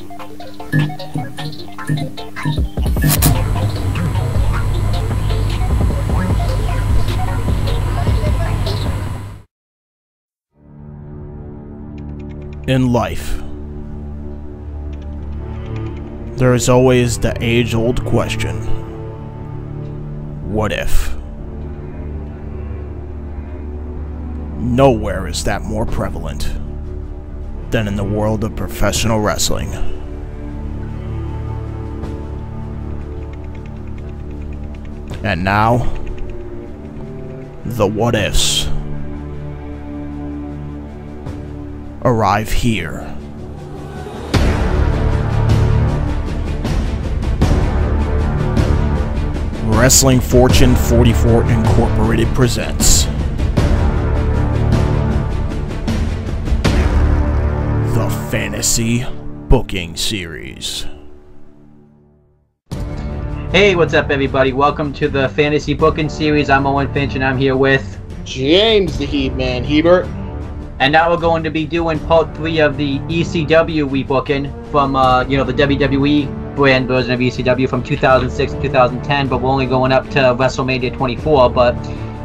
In life, there is always the age-old question, what if? Nowhere is that more prevalent than in the world of professional wrestling. And now, the what ifs arrive here. Wrestling Fortune 44 Incorporated presents the Fantasy Booking Series. Hey, what's up everybody? Welcome to the Fantasy Booking Series. I'm Owen Finch and I'm here with James the Heat Man Hebert. And now we're going to be doing part 3 of the ECW we booking from, the WWE brand version of ECW from 2006 to 2010, but we're only going up to WrestleMania 24, but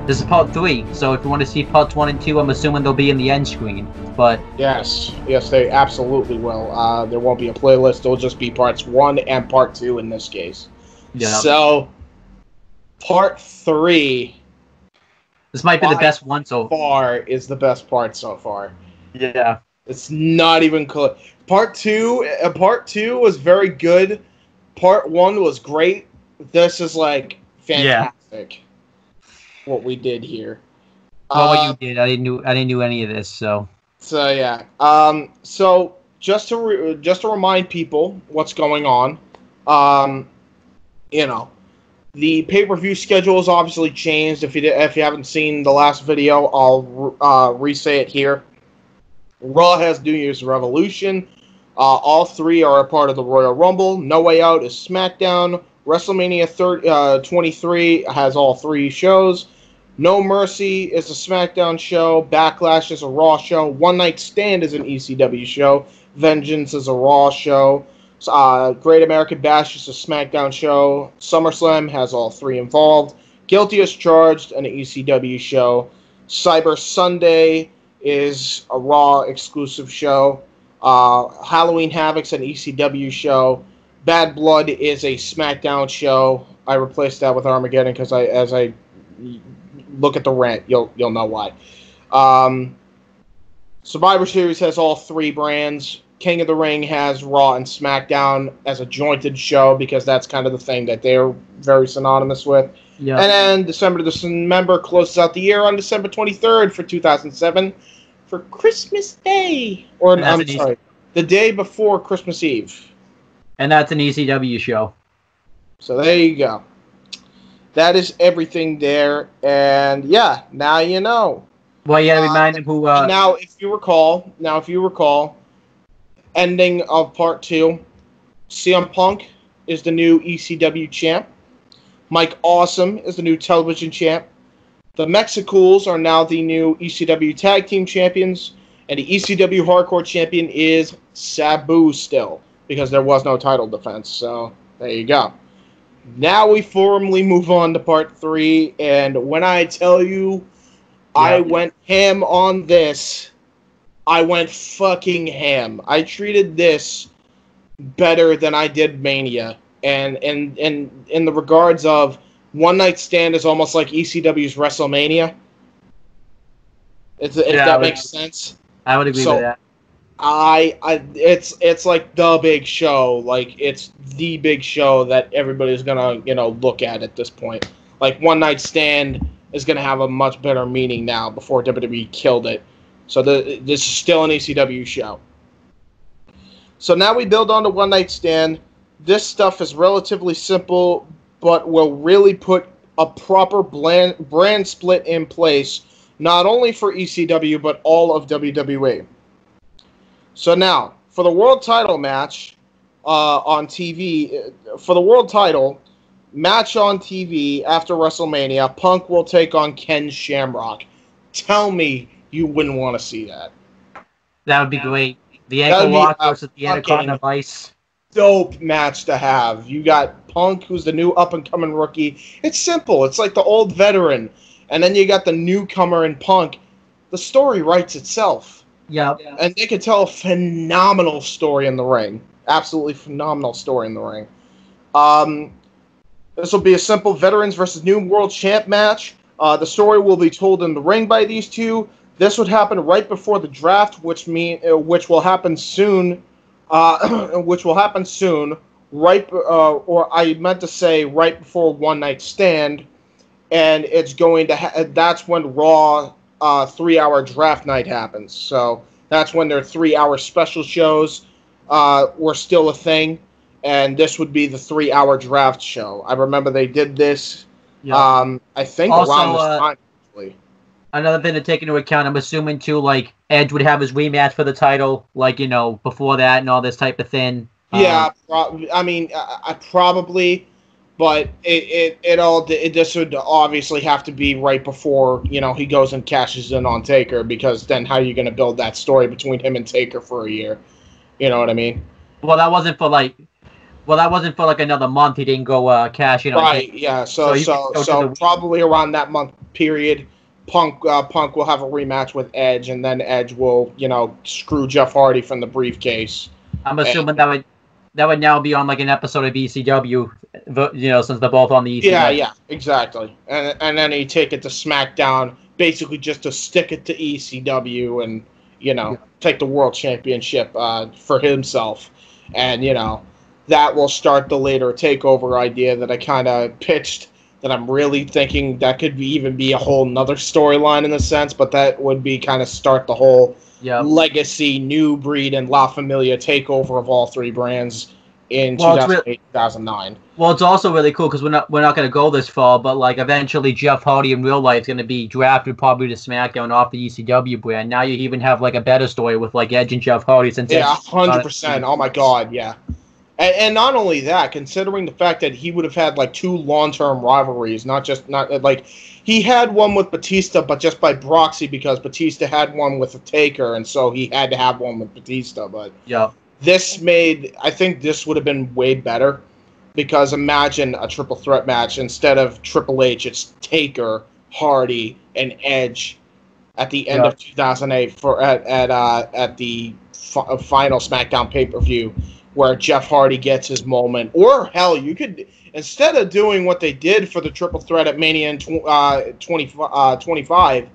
this is part 3, so if you want to see parts 1 and 2, I'm assuming they'll be in the end screen, but... Yes, they absolutely will. There won't be a playlist, it'll just be parts 1 and part 2 in this case. Yeah. So, part 3... This might be the best one so far. Is the best part so far. Yeah. It's not even close. Part 2 was very good. Part 1 was great. This is like fantastic. Yeah. What we did here. Well, what you did, I didn't do any of this, so. So yeah. So just to remind people what's going on. The pay-per-view schedule has obviously changed. If you haven't seen the last video, I'll re-say it here. Raw has New Year's Revolution. All 3 are a part of the Royal Rumble. No Way Out is SmackDown. WrestleMania 23 has all 3 shows. No Mercy is a SmackDown show. Backlash is a Raw show. One Night Stand is an ECW show. Vengeance is a Raw show. Great American Bash is a SmackDown show. SummerSlam has all 3 involved. Guilty as Charged, an ECW show. Cyber Sunday is a Raw exclusive show. Halloween Havoc's an ECW show. Bad Blood is a SmackDown show. I replaced that with Armageddon because as I look at the rant, you'll know why. Survivor Series has all 3 brands. King of the Ring has Raw and SmackDown as a jointed show because that's kind of the thing that they're very synonymous with. Yeah. And then December to December closes out the year on December 23rd for 2007 for Christmas Day. Or, I'm sorry, the day before Christmas Eve. And that's an ECW show. So there you go. That is everything there. And yeah, now you know. Well, yeah, remind them who... Now, if you recall... Ending of part 2, CM Punk is the new ECW champ. Mike Awesome is the new television champ. The Mexicools are now the new ECW tag team champions. And the ECW hardcore champion is Sabu still, because there was no title defense. So, there you go. Now we formally move on to part 3. And when I tell you I went ham on this... I went fucking ham. I treated this better than I did Mania. And in the regards of One Night Stand is almost like ECW's WrestleMania. If that makes sense. I would agree with that. It's like the big show. Like, it's the big show that everybody's gonna, look at this point. Like, One Night Stand is gonna have a much better meaning now before WWE killed it. So this is still an ECW show. So now we build on to One Night Stand. This stuff is relatively simple, but will really put a proper brand split in place, not only for ECW, but all of WWE. So now, for the world title match on TV, for the world title match on TV after WrestleMania, Punk will take on Ken Shamrock. Tell me you wouldn't want to see that. That would be great. The ankle lock versus the Anaconda Vice. dope match to have. You got Punk, who's the new up-and-coming rookie. It's simple. It's like the old veteran. And then you got the newcomer in Punk. The story writes itself. Yeah. And they could tell a phenomenal story in the ring. Absolutely phenomenal story in the ring. This will be a simple veterans versus new world champ match. The story will be told in the ring by these two. This would happen right before the draft, which will happen soon. Which will happen soon. Or I meant to say right before One Night Stand, and it's going to. That's when Raw 3-hour draft night happens. So that's when their 3-hour special shows were still a thing, and this would be the 3-hour draft show. I remember they did this. Yep. I think also, around this time. Actually. Another thing to take into account, I'm assuming too, like Edge would have his rematch for the title, like before that and all this type of thing. Yeah, I mean, I probably, but this would obviously have to be right before he goes and cashes in on Taker, because then how are you going to build that story between him and Taker for a year? You know what I mean? Well, that wasn't for like another month. He didn't go cash in on Taker. Right? Yeah. So probably around that month period. Punk will have a rematch with Edge, and then Edge will, screw Jeff Hardy from the briefcase. I'm assuming that would now be on like an episode of ECW, since they're both on the ECW. Yeah, exactly. And then he take it to SmackDown, basically just to stick it to ECW and, take the World Championship for himself. And, that will start the later takeover idea that I kind of pitched, that I'm really thinking that could even be a whole nother storyline in a sense, but that would be kind of start the whole legacy, new breed, and La Familia takeover of all three brands in 2008, 2009. Well, it's also really cool because we're not going to go this far, but like eventually Jeff Hardy in real life is going to be drafted probably to SmackDown off the ECW brand. Now you even have like a better story with like Edge and Jeff Hardy. Since 100%. Oh my God, yeah. And not only that, considering the fact that he would have had like 2 long-term rivalries, not like he had one with Batista, but just by proxy because Batista had one with the Taker, and so he had to have one with Batista. But yeah, I think this would have been way better, because imagine a triple threat match instead of Triple H, it's Taker, Hardy, and Edge at the end of 2008 at the final SmackDown pay-per-view, where Jeff Hardy gets his moment. Or, hell, you could, instead of doing what they did for the triple threat at Mania in 25,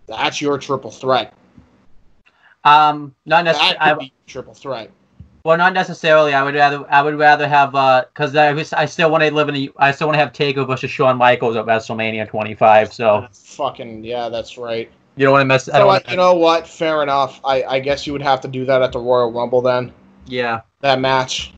that's your triple threat. Not necessarily. That could be triple threat. Well, not necessarily. I would rather have because I still want to have Taker versus Shawn Michaels at WrestleMania 25. So fucking yeah, that's right. You don't want to mess. You know what? Fair enough. I guess you would have to do that at the Royal Rumble then. Yeah. That match.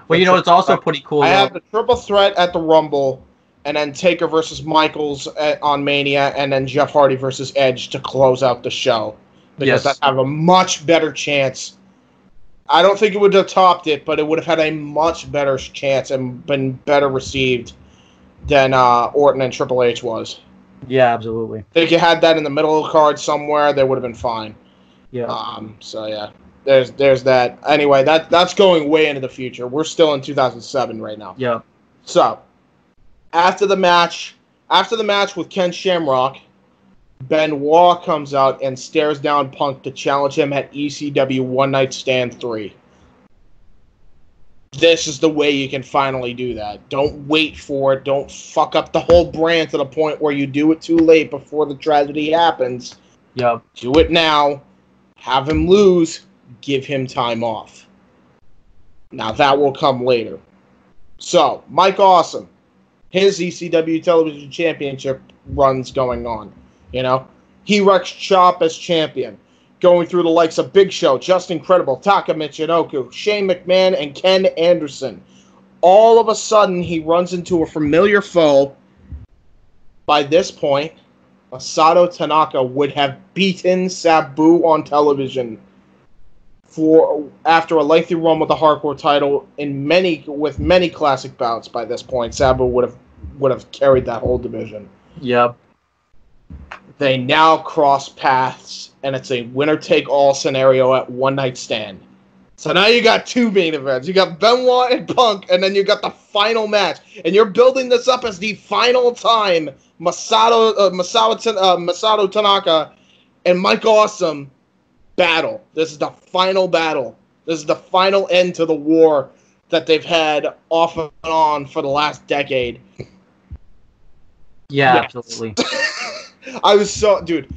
Well, it's also pretty cool. I have the triple threat at the Rumble, and then Taker versus Michaels on Mania, and then Jeff Hardy versus Edge to close out the show. Because that have a much better chance. I don't think it would have topped it, but it would have had a much better chance and been better received than Orton and Triple H was. Yeah, absolutely. I think you had that in the middle of the card somewhere, they would have been fine. Yeah. So yeah, there's that. Anyway, that's going way into the future. We're still in 2007 right now. Yeah. So after the match with Ken Shamrock, Benoit comes out and stares down Punk to challenge him at ECW One Night Stand 3. This is the way you can finally do that. Don't wait for it. Don't fuck up the whole brand to the point where you do it too late before the tragedy happens. Yep. Do it now. Have him lose. Give him time off. Now that will come later. So, Mike Awesome. His ECW Television Championship run's going on. He wrecks shop as champion, going through the likes of Big Show, Justin Credible, Taka Michinoku, Shane McMahon, and Ken Anderson. All of a sudden, he runs into a familiar foe. By this point, Masato Tanaka would have beaten Sabu on television after a lengthy run with the Hardcore title with many classic bouts. By this point, Sabu would have carried that whole division. Yep. They now cross paths, and it's a winner-take-all scenario at One Night Stand. So now you got two main events. You got Benoit and Punk, and then you got the final match. And you're building this up as the final time Masato Tanaka and Mike Awesome battle. This is the final battle. This is the final end to the war that they've had off and on for the last decade. Yeah, absolutely. I was so... Dude,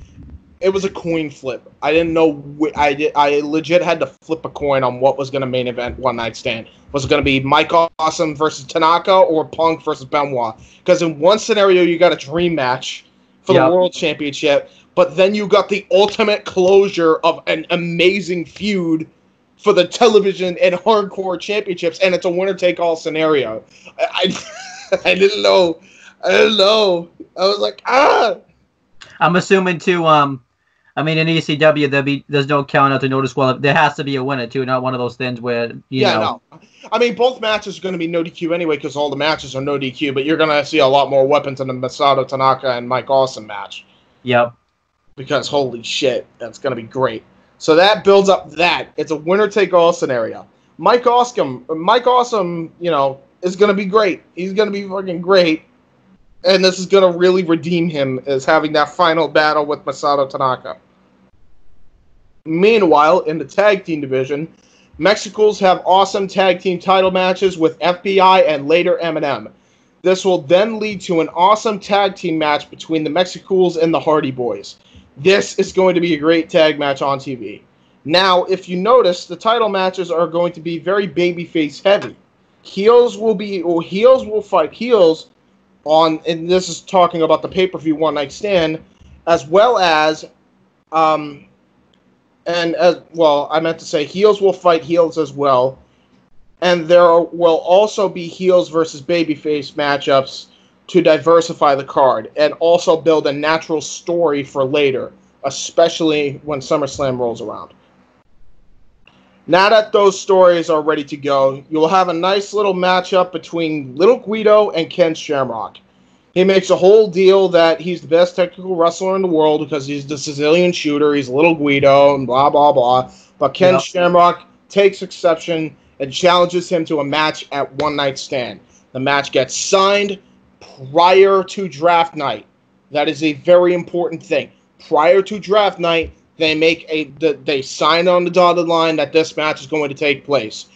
it was a coin flip. I didn't know... I legit had to flip a coin on what was going to main event One Night Stand. Was it going to be Mike Awesome versus Tanaka or Punk versus Benoit? Because in one scenario, you got a dream match for the World Championship, but then you got the ultimate closure of an amazing feud for the television and hardcore championships, and it's a winner-take-all scenario. I didn't know. I didn't know. I was like, ah! I'm assuming, too, in ECW, there's no count-out to notice. Well, there has to be a winner, too, not one of those things where, you know. No. I mean, both matches are going to be no DQ anyway, because all the matches are no DQ, but you're going to see a lot more weapons in the Masato Tanaka and Mike Awesome match. Yep. Because, holy shit, that's going to be great. So that builds up that. It's a winner-take-all scenario. Mike Awesome, you know, is going to be great. He's going to be fucking great. And this is going to really redeem him as having that final battle with Masato Tanaka. Meanwhile, in the tag team division, Mexicals have awesome tag team title matches with FBI and later M&M. This will then lead to an awesome tag team match between the Mexicals and the Hardy Boys. This is going to be a great tag match on TV. Now, if you notice, the title matches are going to be very babyface heavy. Heels will fight heels on, and this is talking about the pay-per-view One Night Stand, as well as, I meant to say heels will fight heels as well, and there will also be heels versus babyface matchups to diversify the card, and also build a natural story for later, especially when SummerSlam rolls around. Now that those stories are ready to go, you'll have a nice little matchup between Little Guido and Ken Shamrock. He makes a whole deal that he's the best technical wrestler in the world because he's the Sicilian shooter, he's Little Guido, and blah, blah, blah. But Ken Shamrock takes exception and challenges him to a match at One Night Stand. The match gets signed prior to draft night. That is a very important thing. Prior to draft night, they sign on the dotted line that this match is going to take place.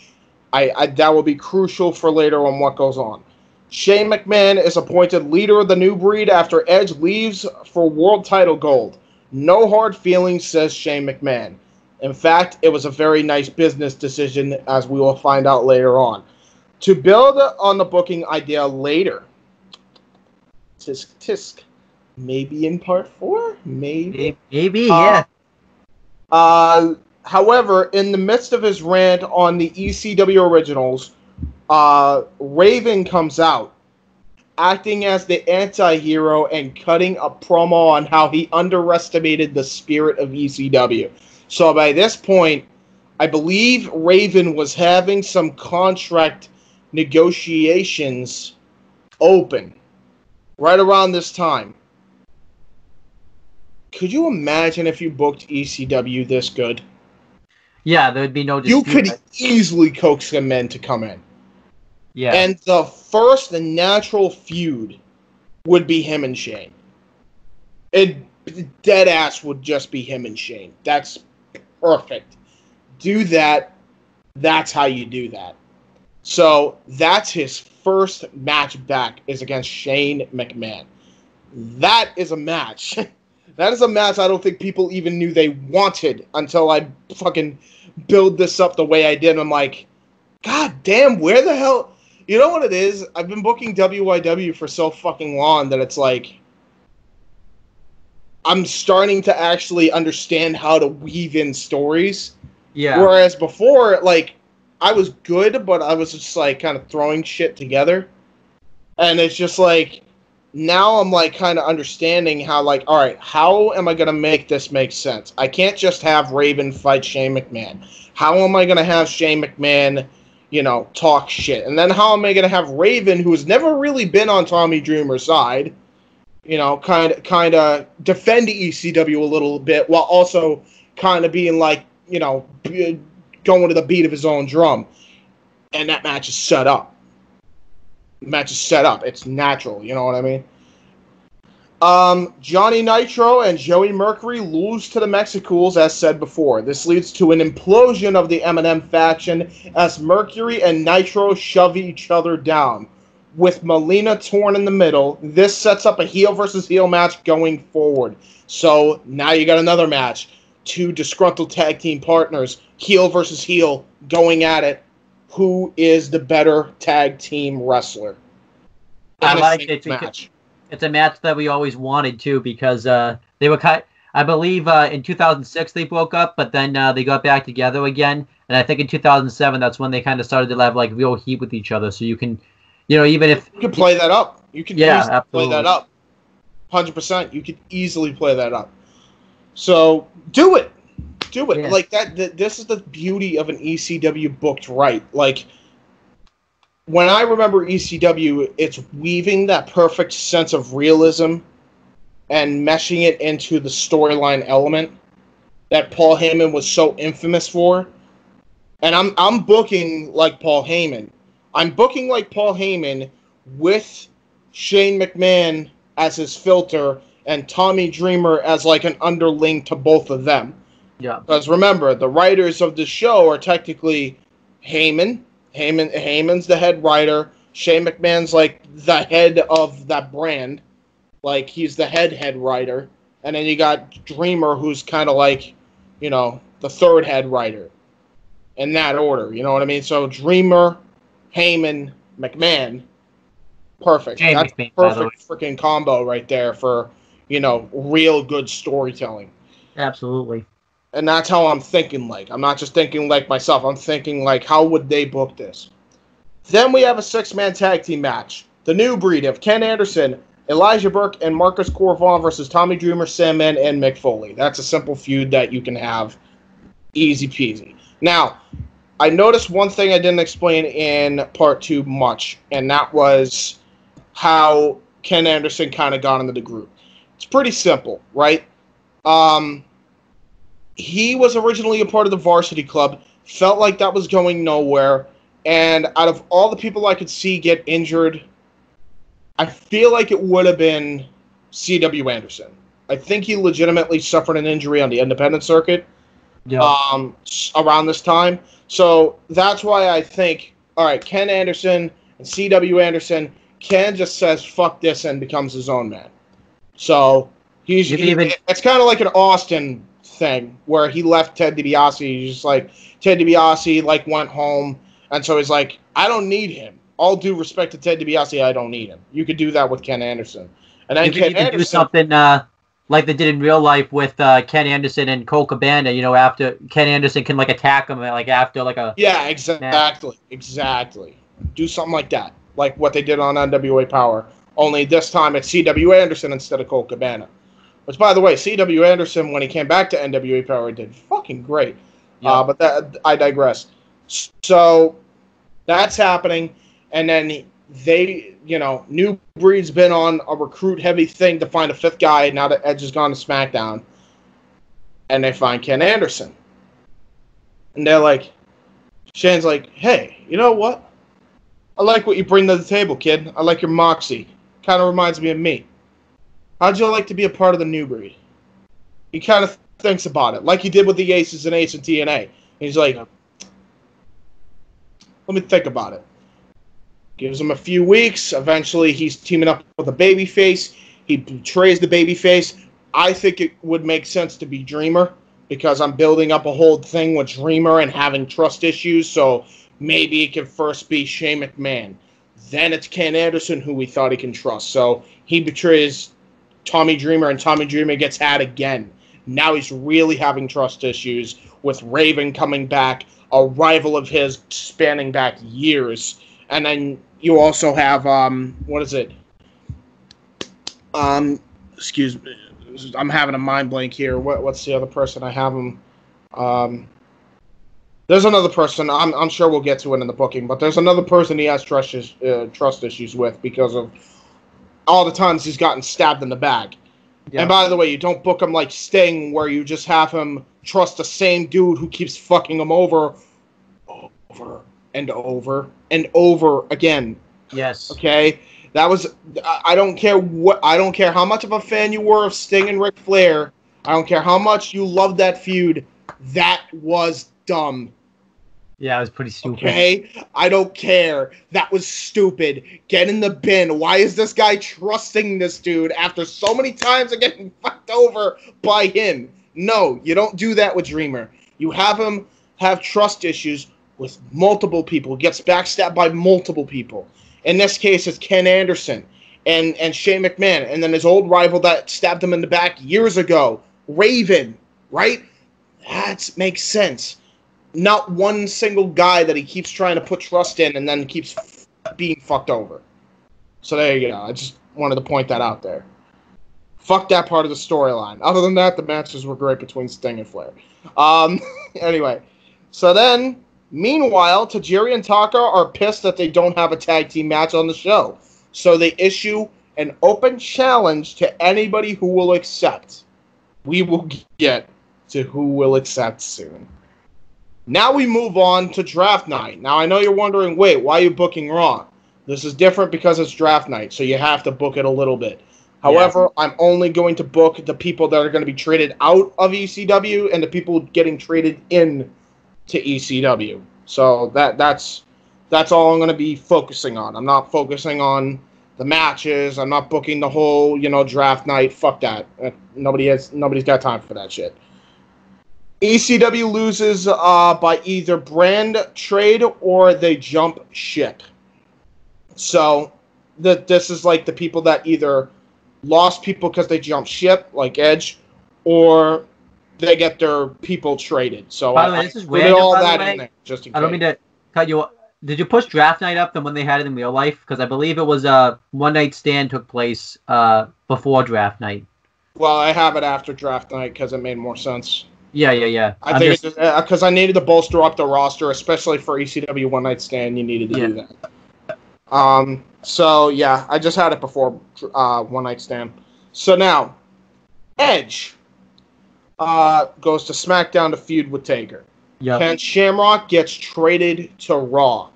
That will be crucial for later on what goes on. Shane McMahon is appointed leader of the New Breed after Edge leaves for world title gold. No hard feelings, says Shane McMahon. In fact, it was a very nice business decision, as we will find out later on. To build on the booking idea later, tisk tisk, maybe in part 4? Maybe, yeah. However, in the midst of his rant on the ECW originals, Raven comes out, acting as the anti-hero and cutting a promo on how he underestimated the spirit of ECW. So by this point, I believe Raven was having some contract negotiations open right around this time. Could you imagine if you booked ECW this good? Yeah, there would be no dispute. You could easily coax them in to come in. Yeah. And the first and natural feud would be him and Shane. And dead ass would just be him and Shane. That's perfect. Do that. That's how you do that. So that's his first match back is against Shane McMahon. That is a match. That is a match I don't think people even knew they wanted until I fucking build this up the way I did. I'm like, God damn, where the hell... You know what it is? I've been booking WYW for so fucking long that it's like... I'm starting to actually understand how to weave in stories. Yeah. Whereas before, like, I was good, but I was just, like, kind of throwing shit together. And it's just like... Now I'm, like, kind of understanding how, like, alright, how am I going to make this make sense? I can't just have Raven fight Shane McMahon. How am I going to have Shane McMahon, you know, talk shit? And then how am I going to have Raven, who's never really been on Tommy Dreamer's side, you know, kind of defend ECW a little bit, while also kind of being, like, you know, going to the beat of his own drum. And that match is set up. The match is set up. It's natural, you know what I mean? Johnny Nitro and Joey Mercury lose to the Mexicools, as said before. This leads to an implosion of the M&M faction as Mercury and Nitro shove each other down. With Melina torn in the middle, this sets up a heel versus heel match going forward. So now you got another match. Two disgruntled tag team partners, heel versus heel, going at it. Who is the better tag team wrestler? I like it. Match. It's a match that we always wanted too, because they were I believe in 2006 they broke up, but then they got back together again. And I think in 2007 that's when they kind of started to have like real heat with each other. So you can, even if you can play that up, you can absolutely play that up. 100%, you could easily play that up. So do it. Yeah. Like that. This is the beauty of an ECW booked right. Like, when I remember ECW, it's weaving that perfect sense of realism and meshing it into the storyline element that Paul Heyman was so infamous for. And I'm booking like Paul Heyman. I'm booking like Paul Heyman with Shane McMahon as his filter and Tommy Dreamer as like an underling to both of them. Yeah. Because remember, the writers of the show are technically Heyman. Heyman's the head writer. Shane McMahon's like the head of that brand. Like, he's the head writer. And then you got Dreamer, who's kind of like, the third head writer. In that order, you know what I mean? So Dreamer, Heyman, McMahon. Perfect. Shane That's McMahon, perfect freaking combo right there for, real good storytelling. Absolutely. And that's how I'm thinking like. I'm not just thinking like myself. I'm thinking like, how would they book this? Then we have a 6-man tag team match. The New Breed of Ken Anderson, Elijah Burke, and Marcus Corvon versus Tommy Dreamer, Sandman, and Mick Foley. That's a simple feud that you can have. Easy peasy. Now, I noticed one thing I didn't explain in part 2 much, and that was how Ken Anderson kind of got into the group. It's pretty simple, right? He was originally a part of the Varsity Club, felt like that was going nowhere, and out of all the people I could see get injured, I feel like it would have been C.W. Anderson. I think he legitimately suffered an injury on the independent circuit around this time. So that's why I think, all right, Ken Anderson and C.W. Anderson, Ken just says, fuck this, and becomes his own man. So it's kind of like an Austin thing where he left Ted DiBiase. He's just like, Ted DiBiase like went home, and so he's like, I don't need him. All due respect to Ted DiBiase, I don't need him. You could do that with Ken Anderson. And then Ken Anderson do something like they did in real life with Ken Anderson and Cole Cabana. After Ken Anderson can like attack him like after like a exactly. Do something like that, like what they did on NWA Power. Only this time it's C.W. Anderson instead of Cole Cabana. Which, by the way, C.W. Anderson, when he came back to NWA Power, did fucking great. Yeah. But I digress. So that's happening, and then they, New Breed's been on a recruit-heavy thing to find a 5th guy now that Edge has gone to SmackDown, and they find Ken Anderson. And they're like, Shane's like, hey, you know what? I like what you bring to the table, kid. I like your moxie. Kind of reminds me of me. How'd you like to be a part of the New Breed? He kind of thinks about it, like he did with the Aces and Ace and TNA. He's like, let me think about it. Gives him a few weeks. Eventually, he's teaming up with a babyface. He betrays the babyface. I think it would make sense to be Dreamer, because I'm building up a whole thing with Dreamer and having trust issues, so maybe it can first be Shane McMahon. Then it's Ken Anderson, who we thought he can trust. So he betrays Tommy Dreamer, and Tommy Dreamer gets had again. Now he's really having trust issues with Raven coming back, a rival of his spanning back years. And then you also have, excuse me, I'm having a mind blank here. What's the other person I have him? There's another person. I'm sure we'll get to it in the booking, but there's another person he has trust issues with because of all the times he's gotten stabbed in the back. Yeah. And by the way, you don't book him like Sting, where you just have him trust the same dude who keeps fucking him over over and over and over again. Yes. Okay? That was I don't care how much of a fan you were of Sting and Ric Flair. I don't care how much you loved that feud. That was dumb. Yeah, it was pretty stupid. Okay? I don't care. That was stupid. Get in the bin. Why is this guy trusting this dude after so many times of getting fucked over by him? No, you don't do that with Dreamer. You have him have trust issues with multiple people. Gets backstabbed by multiple people. In this case, it's Ken Anderson and Shane McMahon. And then his old rival that stabbed him in the back years ago, Raven. Right? That makes sense. Not one single guy that he keeps trying to put trust in and then keeps being fucked over. So there you go. I just wanted to point that out there. Fuck that part of the storyline. Other than that, the matches were great between Sting and Flair. Anyway, so then, meanwhile, Tajiri and Taka are pissed that they don't have a tag team match on the show. So they issue an open challenge to anybody who will accept. We will get to who will accept soon. Now we move on to draft night. Now I know you're wondering, wait, why are you booking Raw? This is different because it's draft night, so you have to book it a little bit. However, I'm only going to book the people that are going to be traded out of ECW and the people getting traded in to ECW. So that's all I'm going to be focusing on. I'm not focusing on the matches. I'm not booking the whole, draft night. Fuck that. Nobody's got time for that shit. ECW loses by either brand trade or they jump ship. So this is like the people that either lost people because they jumped ship, like Edge, or they get their people traded. So by the way, this is random, all by the that way. in there, just in I case. don't mean to cut you off. Did you push draft night up than when they had it in real life? Because I believe it was one night stand took place before draft night. Well, I have it after draft night because it made more sense. Yeah. I think because I needed to bolster up the roster, especially for ECW One Night Stand. You needed to do that. So yeah, I just had it before One Night Stand. So now, Edge goes to SmackDown to feud with Taker. Yep. Ken Shamrock gets traded to Raw.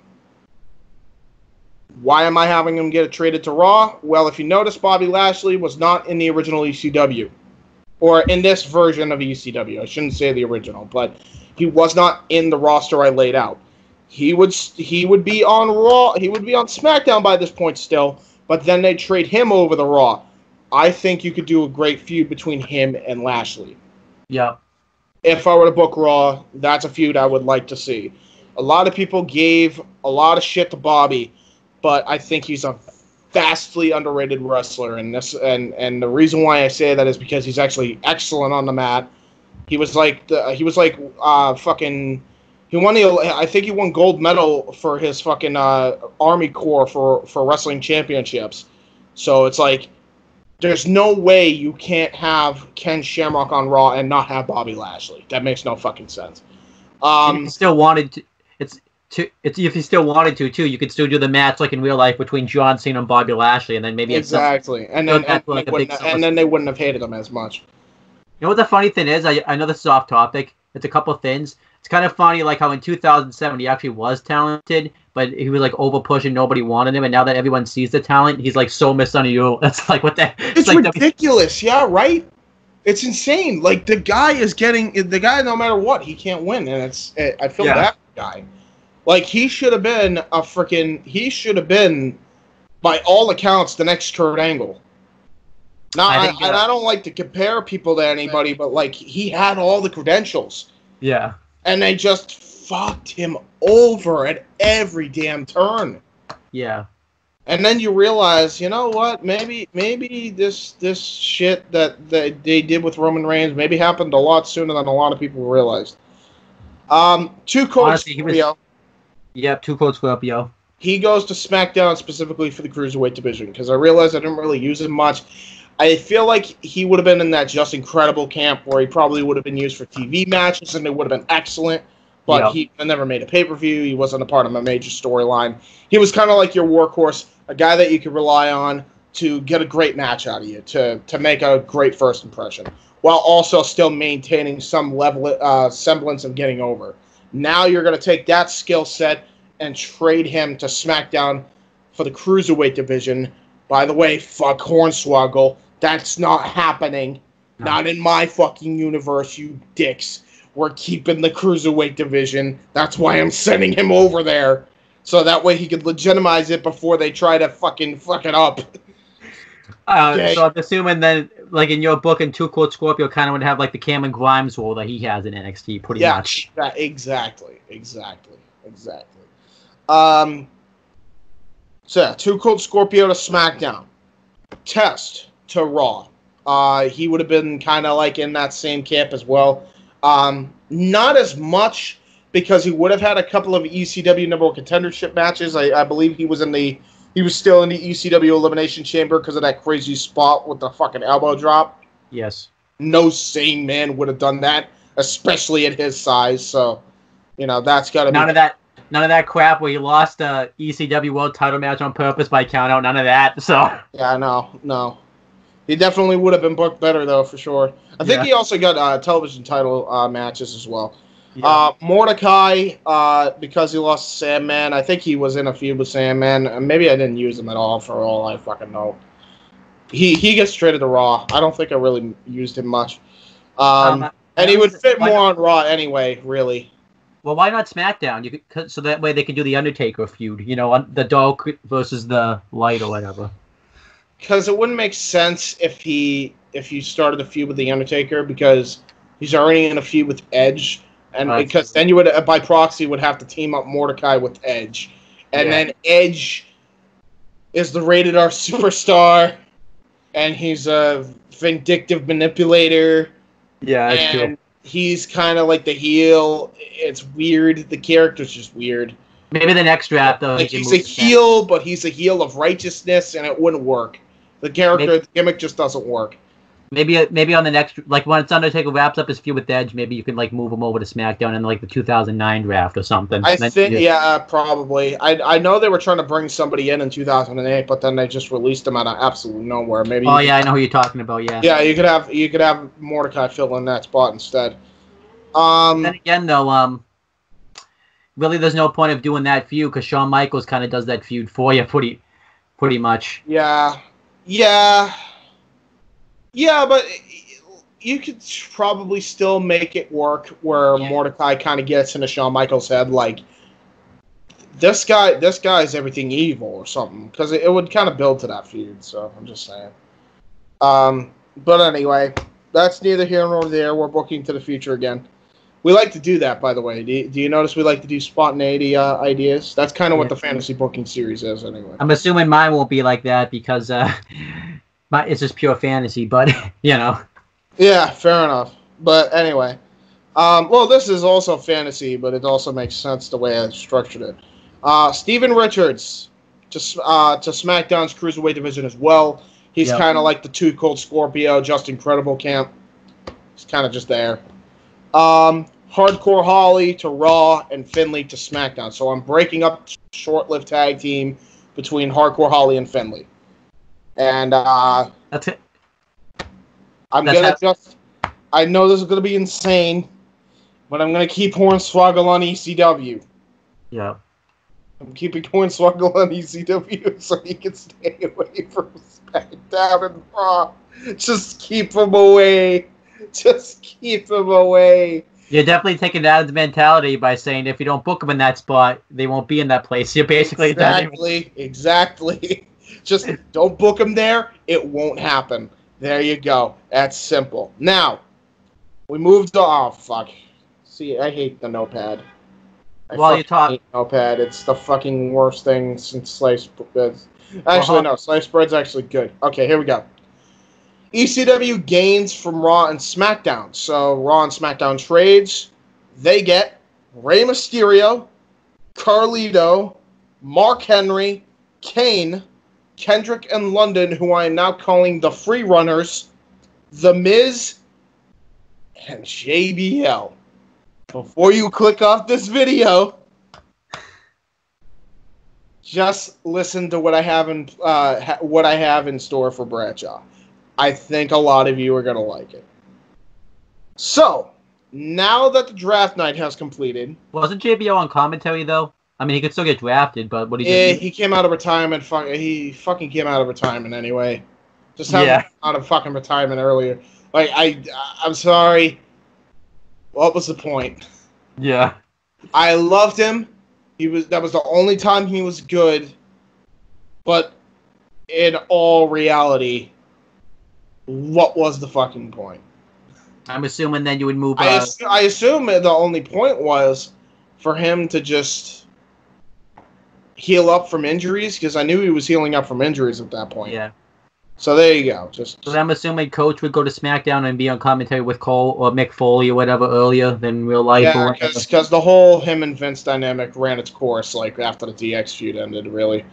Why am I having him get traded to Raw? Well, if you notice, Bobby Lashley was not in the original ECW. Or in this version of ECW. I shouldn't say the original, but he was not in the roster I laid out. He would be on Raw. He would be on SmackDown by this point still, but then they trade him over to Raw. I think you could do a great feud between him and Lashley. Yeah. If I were to book Raw, that's a feud I would like to see. A lot of people gave a lot of shit to Bobby, but I think he's a vastly underrated wrestler, and the reason why I say that is because he's actually excellent on the mat. He was like fucking. He won I think he won gold medal for his fucking Army Corps for wrestling championships. So it's like, there's no way you can't have Ken Shamrock on Raw and not have Bobby Lashley. That makes no fucking sense. If you still wanted to, if you still wanted to too, you could still do the match like in real life between John Cena and Bobby Lashley, and then maybe exactly, and then they wouldn't have hated him as much. You know what the funny thing is? I know this is off topic. It's a couple of things. It's kind of funny, like how in 2007 he actually was talented, but he was like over pushing, nobody wanted him, and now that everyone sees the talent, he's like so misunderstood. It's like what the? It's like ridiculous, yeah, right? It's insane. Like the guy no matter what, he can't win, and I feel bad for the guy. Like he should have been by all accounts the next Kurt Angle. Now I don't like to compare people to anybody, but like he had all the credentials. Yeah. And they just fucked him over at every damn turn. Yeah. And then you realize, you know what? Maybe this shit that they did with Roman Reigns maybe happened a lot sooner than a lot of people realized. 2 Cold Scorpio. Yep, 2 Cold Scorpio. He goes to SmackDown specifically for the Cruiserweight division because I realized I didn't really use him much. I feel like he would have been in that Just Incredible camp where he probably would have been used for TV matches and it would have been excellent. But he never made a pay-per-view. He wasn't a part of a major storyline. He was kind of like your workhorse, a guy that you could rely on to get a great match out of you, to make a great first impression, while also still maintaining some level semblance of getting over. Now you're going to take that skill set and trade him to SmackDown for the Cruiserweight division. By the way, fuck Hornswoggle. That's not happening. No. Not in my fucking universe, you dicks. We're keeping the Cruiserweight division. That's why I'm sending him over there. So that way he could legitimize it before they try to fucking fuck it up. Okay. So I'm assuming then, like in your book, in Too Cold Scorpio kind of would have like the Cameron Grimes role that he has in NXT, pretty much. Yeah, exactly. So yeah, Too Cold Scorpio to SmackDown. Test to Raw. He would have been kind of like in that same camp as well. Not as much because he would have had a couple of ECW number one contendership matches. I believe he was still in the ECW Elimination Chamber because of that crazy spot with the fucking elbow drop. Yes. No sane man would have done that, especially at his size. So, that's got to be... None of that crap where he lost a ECW World Title match on purpose by count out. None of that. So. Yeah, no. He definitely would have been booked better, though, for sure. I think he also got television title matches as well. Yeah. Mordecai, because he lost to Sandman, I think he was in a feud with Sandman. Maybe I didn't use him at all, for all I fucking know. He gets traded to Raw. I don't think I really used him much. And he would fit more on Raw anyway, really. Well, why not SmackDown? So that way they could do the Undertaker feud, the Dark versus the Light or whatever. Because it wouldn't make sense if you started a feud with the Undertaker because he's already in a feud with Edge, and because then you would by proxy would have to team up Mordecai with Edge, and then Edge is the rated R superstar, and he's a vindictive manipulator. Yeah, that's true. He's kind of like the heel. It's weird. The character's just weird. Maybe the next draft, though. Like he's a heel, but he's a heel of righteousness, and it wouldn't work. The the gimmick just doesn't work. Maybe on the next, like when Undertaker wraps up his feud with Edge, maybe you can like move him over to SmackDown in like the 2009 draft or something. I think, probably. I know they were trying to bring somebody in 2008, but then they just released him out of absolutely nowhere. Maybe. Oh yeah, I know who you're talking about. Yeah. Yeah, you could have Mordecai fill in that spot instead. Then again, though, really, there's no point of doing that feud because Shawn Michaels kind of does that feud for you, pretty much. Yeah, but you could probably still make it work where Mordecai kind of gets into Shawn Michaels' head, like this guy's everything evil or something, because it would kind of build to that feud. So I'm just saying. But anyway, that's neither here nor there. We're booking to the future again. We like to do that, by the way. Do you notice we like to do spontaneity ideas? That's kind of what the fantasy booking series is, anyway. I'm assuming mine won't be like that because it's just pure fantasy, but, Yeah, fair enough. But anyway. Well, this is also fantasy, but it also makes sense the way I structured it. Steven Richards to SmackDown's Cruiserweight division as well. He's kind of like the Too Cold Scorpio, just Incredible camp. He's kind of just there. Hardcore Holly to Raw and Finlay to SmackDown. So I'm breaking up short-lived tag team between Hardcore Holly and Finlay. And that's it. I know this is gonna be insane, but I'm gonna keep Hornswoggle on ECW. Yeah. I'm keeping Hornswoggle on ECW so he can stay away from SmackDown and Raw. Just keep him away. Just keep him away. You're definitely taking that mentality by saying if you don't book them in that spot, they won't be in that place. You're basically exactly. Just don't book them there. It won't happen. There you go. That's simple. Now, we moved to... Oh, fuck. See, I hate the notepad. While you talk... Notepad. It's the fucking worst thing since sliced breads. Actually, no. Sliced bread's actually good. Okay, here we go. ECW gains from Raw and SmackDown. So, Raw and SmackDown trades. They get Rey Mysterio, Carlito, Mark Henry, Kane, Kendrick and London, who I am now calling the Free Runners, The Miz, and JBL. Before you click off this video, just listen to what I have in store for Bradshaw. I think a lot of you are going to like it. So, now that the draft night has completed... Wasn't JBL on commentary, though? I mean, he could still get drafted, but what he did... he came out of retirement. He fucking came out of retirement anyway. Just haven't come out of fucking retirement earlier. Like, I'm sorry. What was the point? Yeah. I loved him. That was the only time he was good. But in all reality, what was the fucking point? I'm assuming then you would move... I assume the only point was for him to just heal up from injuries, because I knew he was healing up from injuries at that point. Yeah. So there you go. So I'm assuming Coach would go to SmackDown and be on commentary with Cole or Mick Foley or whatever earlier than real life. Yeah, because the whole him and Vince dynamic ran its course like after the DX feud ended, really.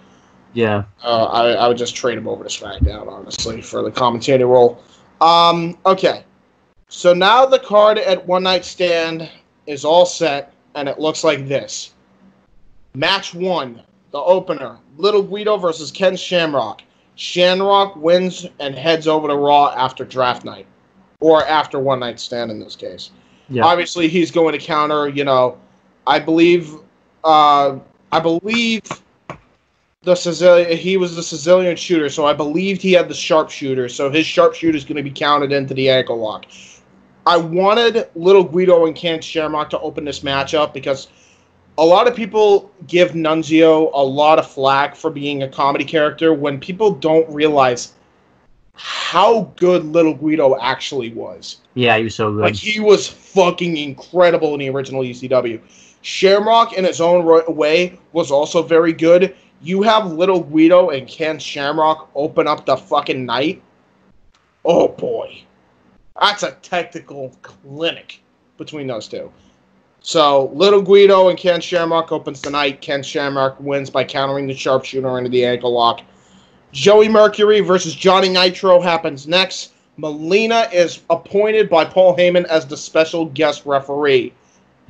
Yeah. I would just trade him over to SmackDown, honestly, for the commentator role. Okay. So now the card at One Night Stand is all set, and it looks like this. Match 1, the opener, Little Guido versus Ken Shamrock. Shamrock wins and heads over to Raw after draft night. Or after One Night Stand in this case. Yeah. Obviously, he's going to counter, I believe the Sicilian, he was the Sicilian shooter, so I believed he had the sharpshooter, so his sharpshooter is going to be counted into the ankle lock. I wanted Little Guido and Ken Shamrock to open this matchup because a lot of people give Nunzio a lot of flack for being a comedy character when people don't realize how good Little Guido actually was. Yeah, he was so good. Like, he was fucking incredible in the original ECW. Shamrock, in his own way, was also very good. You have Little Guido and Ken Shamrock open up the fucking night. Oh, boy. That's a technical clinic between those two. So, Little Guido and Ken Shamrock opens the night. Ken Shamrock wins by countering the sharpshooter into the ankle lock. Joey Mercury versus Johnny Nitro happens next. Melina is appointed by Paul Heyman as the special guest referee.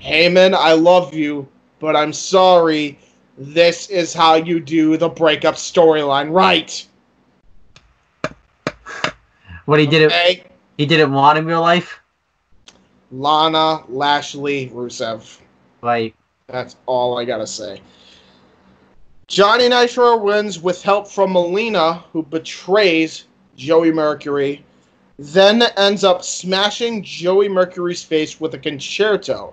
Heyman, I love you, but I'm sorry. This is how you do the breakup storyline right. What he did it? He didn't want in real life. Lana, Lashley, Rusev. Right. That's all I gotta say. Johnny Nitro wins with help from Melina, who betrays Joey Mercury, then ends up smashing Joey Mercury's face with a concerto,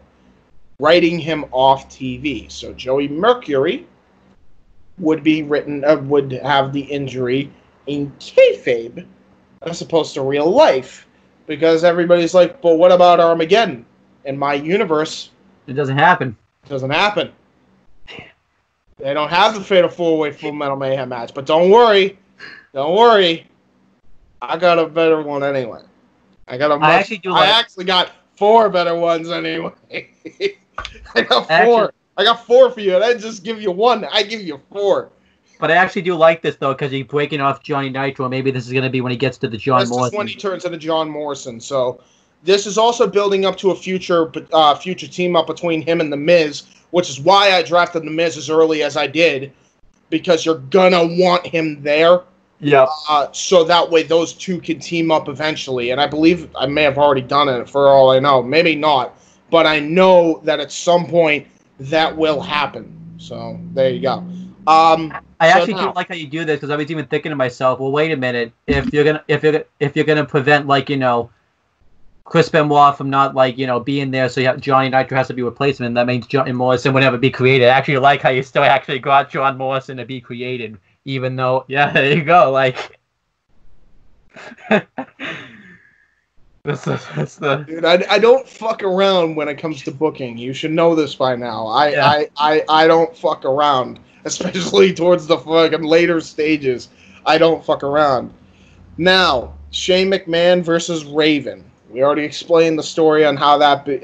writing him off TV. So Joey Mercury would have the injury in kayfabe as opposed to real life. Because everybody's like, but what about Armageddon? In my universe, it doesn't happen. It doesn't happen. They don't have the Fatal 4-Way Full Metal Mayhem match. But don't worry. Don't worry. I got a better one anyway. I actually got 4 better ones anyway. I got 4. I got 4 for you. I didn't just give you 1. I give you 4. But I actually do like this, though, because he's breaking off Johnny Nitro. Maybe this is going to be when he gets to the John Morrison. This is when he turns into John Morrison. So this is also building up to a future team-up between him and The Miz, which is why I drafted The Miz as early as I did, because you're going to want him there. Yeah. So that way those two can team up eventually. And I believe I may have already done it, for all I know. Maybe not. But I know that at some point that will happen. So there you go. I actually do like how you do this, because I was even thinking to myself, well, wait a minute, if you're gonna prevent, like, Chris Benoit from not, like, being there, so Johnny Nitro has to be replacement, that means John Morrison would never be created. I actually like how you still actually got John Morrison to be created, even though, yeah, there you go, like. Dude, I don't fuck around when it comes to booking. You should know this by now. I don't fuck around. Especially towards the fucking later stages. I don't fuck around. Now, Shane McMahon versus Raven. We already explained the story on how that you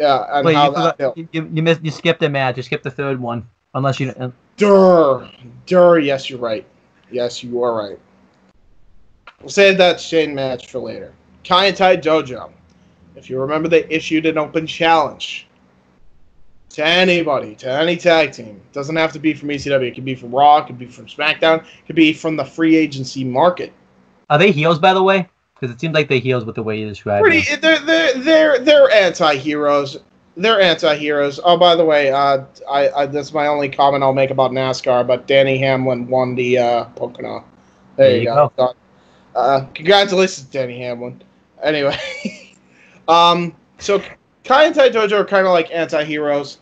skipped a match. You skipped the third one. Unless you... Durr. Yes, you're right. Yes, you are right. We'll save that Shane match for later. Kaientai Dojo. If you remember, they issued an open challenge to anybody, to any tag team. It doesn't have to be from ECW. It could be from Raw. It could be from SmackDown. It could be from the free agency market. Are they heels, by the way? Because it seems like they heels with the way you described Pretty, them. they're anti-heroes. They're anti-heroes. Oh, by the way, that's my only comment I'll make about NASCAR. But Danny Hamlin won the Pocono. There you go. Congratulations, Danny Hamlin. Anyway, so Kai and Tai Dojo are kind of like anti-heroes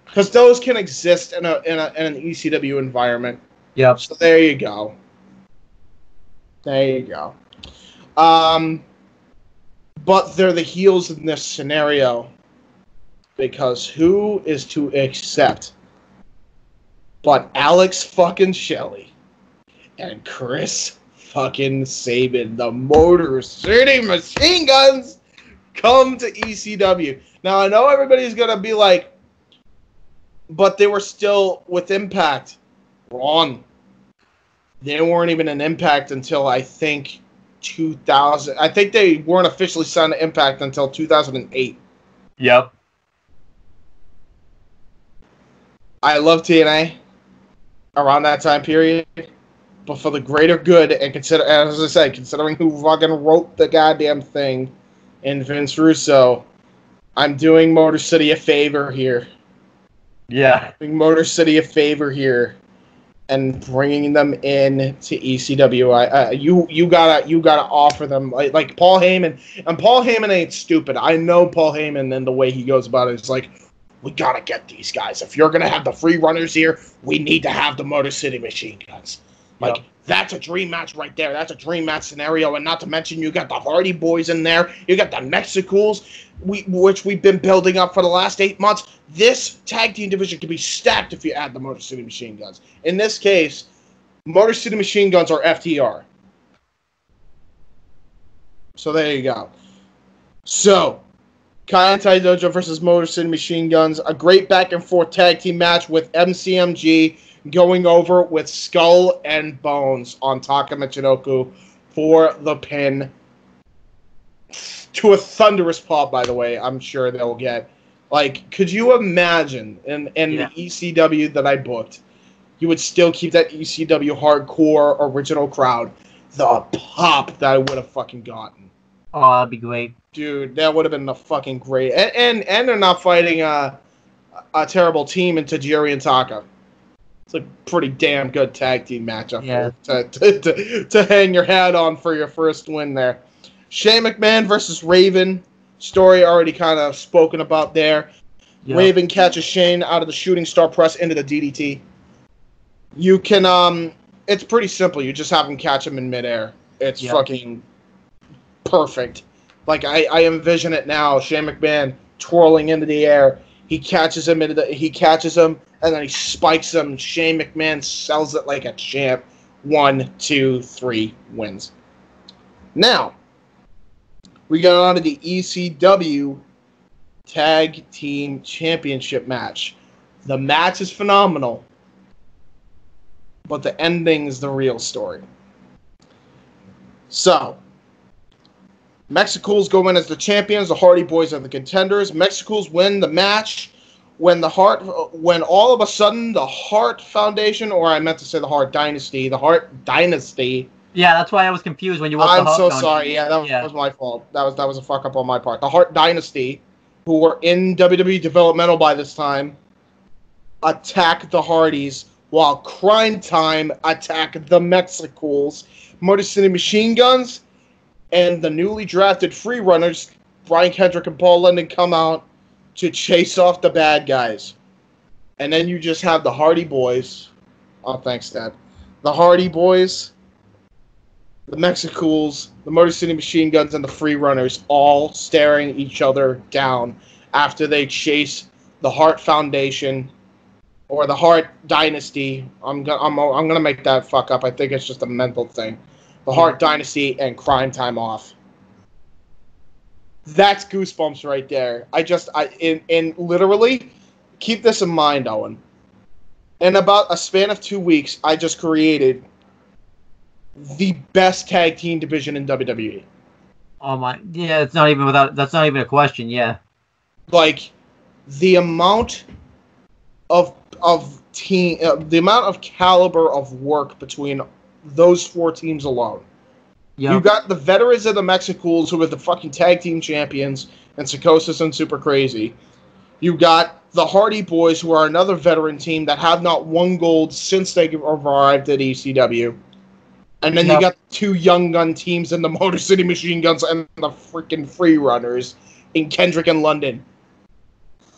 because those can exist in an ECW environment. Yep. So there you go. There you go. But they're the heels in this scenario because who is to accept but Alex fucking Shelley and Chris fucking Sabin, the Motor City Machine Guns, come to ECW. Now, I know everybody's going to be like, but they were still with Impact. Wrong. They weren't even an Impact until, I think, 2000. I think they weren't officially signed to Impact until 2008. Yep. I love TNA around that time period. But for the greater good, and as I said, considering who fucking wrote the goddamn thing in Vince Russo, I'm doing Motor City a favor here. Yeah. Doing Motor City a favor here, and bringing them in to ECW. You gotta offer them like Paul Heyman, and Paul Heyman ain't stupid. I know Paul Heyman and the way he goes about it. It's like, we gotta get these guys. If you're gonna have the free runners here, we need to have the Motor City Machine Guns. Like, yep. That's a dream match right there. That's a dream match scenario. And not to mention, you got the Hardy Boys in there. You got the Mexicools, which we've been building up for the last 8 months. This tag team division can be stacked if you add the Motor City Machine Guns. In this case, Motor City Machine Guns are FTR. So there you go. So, Kai and Tai Dojo versus Motor City Machine Guns. A great back-and-forth tag team match with MCMG going over with Skull and Bones on Taka Michinoku for the pin. To a thunderous pop, by the way, I'm sure they'll get. Like, could you imagine in the ECW that I booked, you would still keep that ECW hardcore original crowd, the pop that I would have fucking gotten. Oh, that'd be great. Dude, that would have been the fucking great. And they're not fighting a terrible team in Tajiri and Taka. It's a pretty damn good tag team matchup to hang your hat on for your first win there. Shane McMahon versus Raven. Story already kind of spoken about there. Yep. Raven catches Shane out of the shooting star press into the DDT. You can, it's pretty simple. You just have him catch him in midair. It's fucking perfect. Like, I envision it now. Shane McMahon twirling into the air. He catches him, and then he spikes him. Shane McMahon sells it like a champ. 1, 2, 3 wins. Now, we go on to the ECW Tag Team Championship match. The match is phenomenal, but the ending's the real story. So, Mexicools go in as the champions. The Hardy Boys are the contenders. Mexicools win the match when all of a sudden the Hart Foundation, or I meant to say the Hart Dynasty, Yeah, that's why I was confused when you wrote I'm the so sorry. Yeah, that was my fault. That was a fuck up on my part. The Hart Dynasty, who were in WWE Developmental by this time, attack the Hardys, while Crime Time attack the Mexicools. Motor City Machine Guns and the newly drafted free runners, Brian Kendrick and Paul London, come out to chase off the bad guys. And then you just have the Hardy Boys. Oh, thanks, Dad. The Hardy Boys, the Mexicools, the Motor City Machine Guns, and the free runners all staring each other down after they chase the Hart Foundation or the Hart Dynasty. I'm gonna make that fuck up. I think it's just a mental thing. The Hart Dynasty and Crime Time off. That's goosebumps right there. In literally, keep this in mind, Owen. In about a span of 2 weeks, I just created the best tag team division in WWE. Oh my, yeah, that's not even a question, yeah. Like, the amount of the amount of caliber of work between those 4 teams alone Yep. You got the veterans of the Mexicools, who are the fucking tag team champions, and Psychosis and Super Crazy. You got the Hardy Boys, who are another veteran team that have not won gold since they arrived at ECW. And then you got the two young gun teams in the Motor City Machine Guns and the freaking Free Runners in Kendrick and London.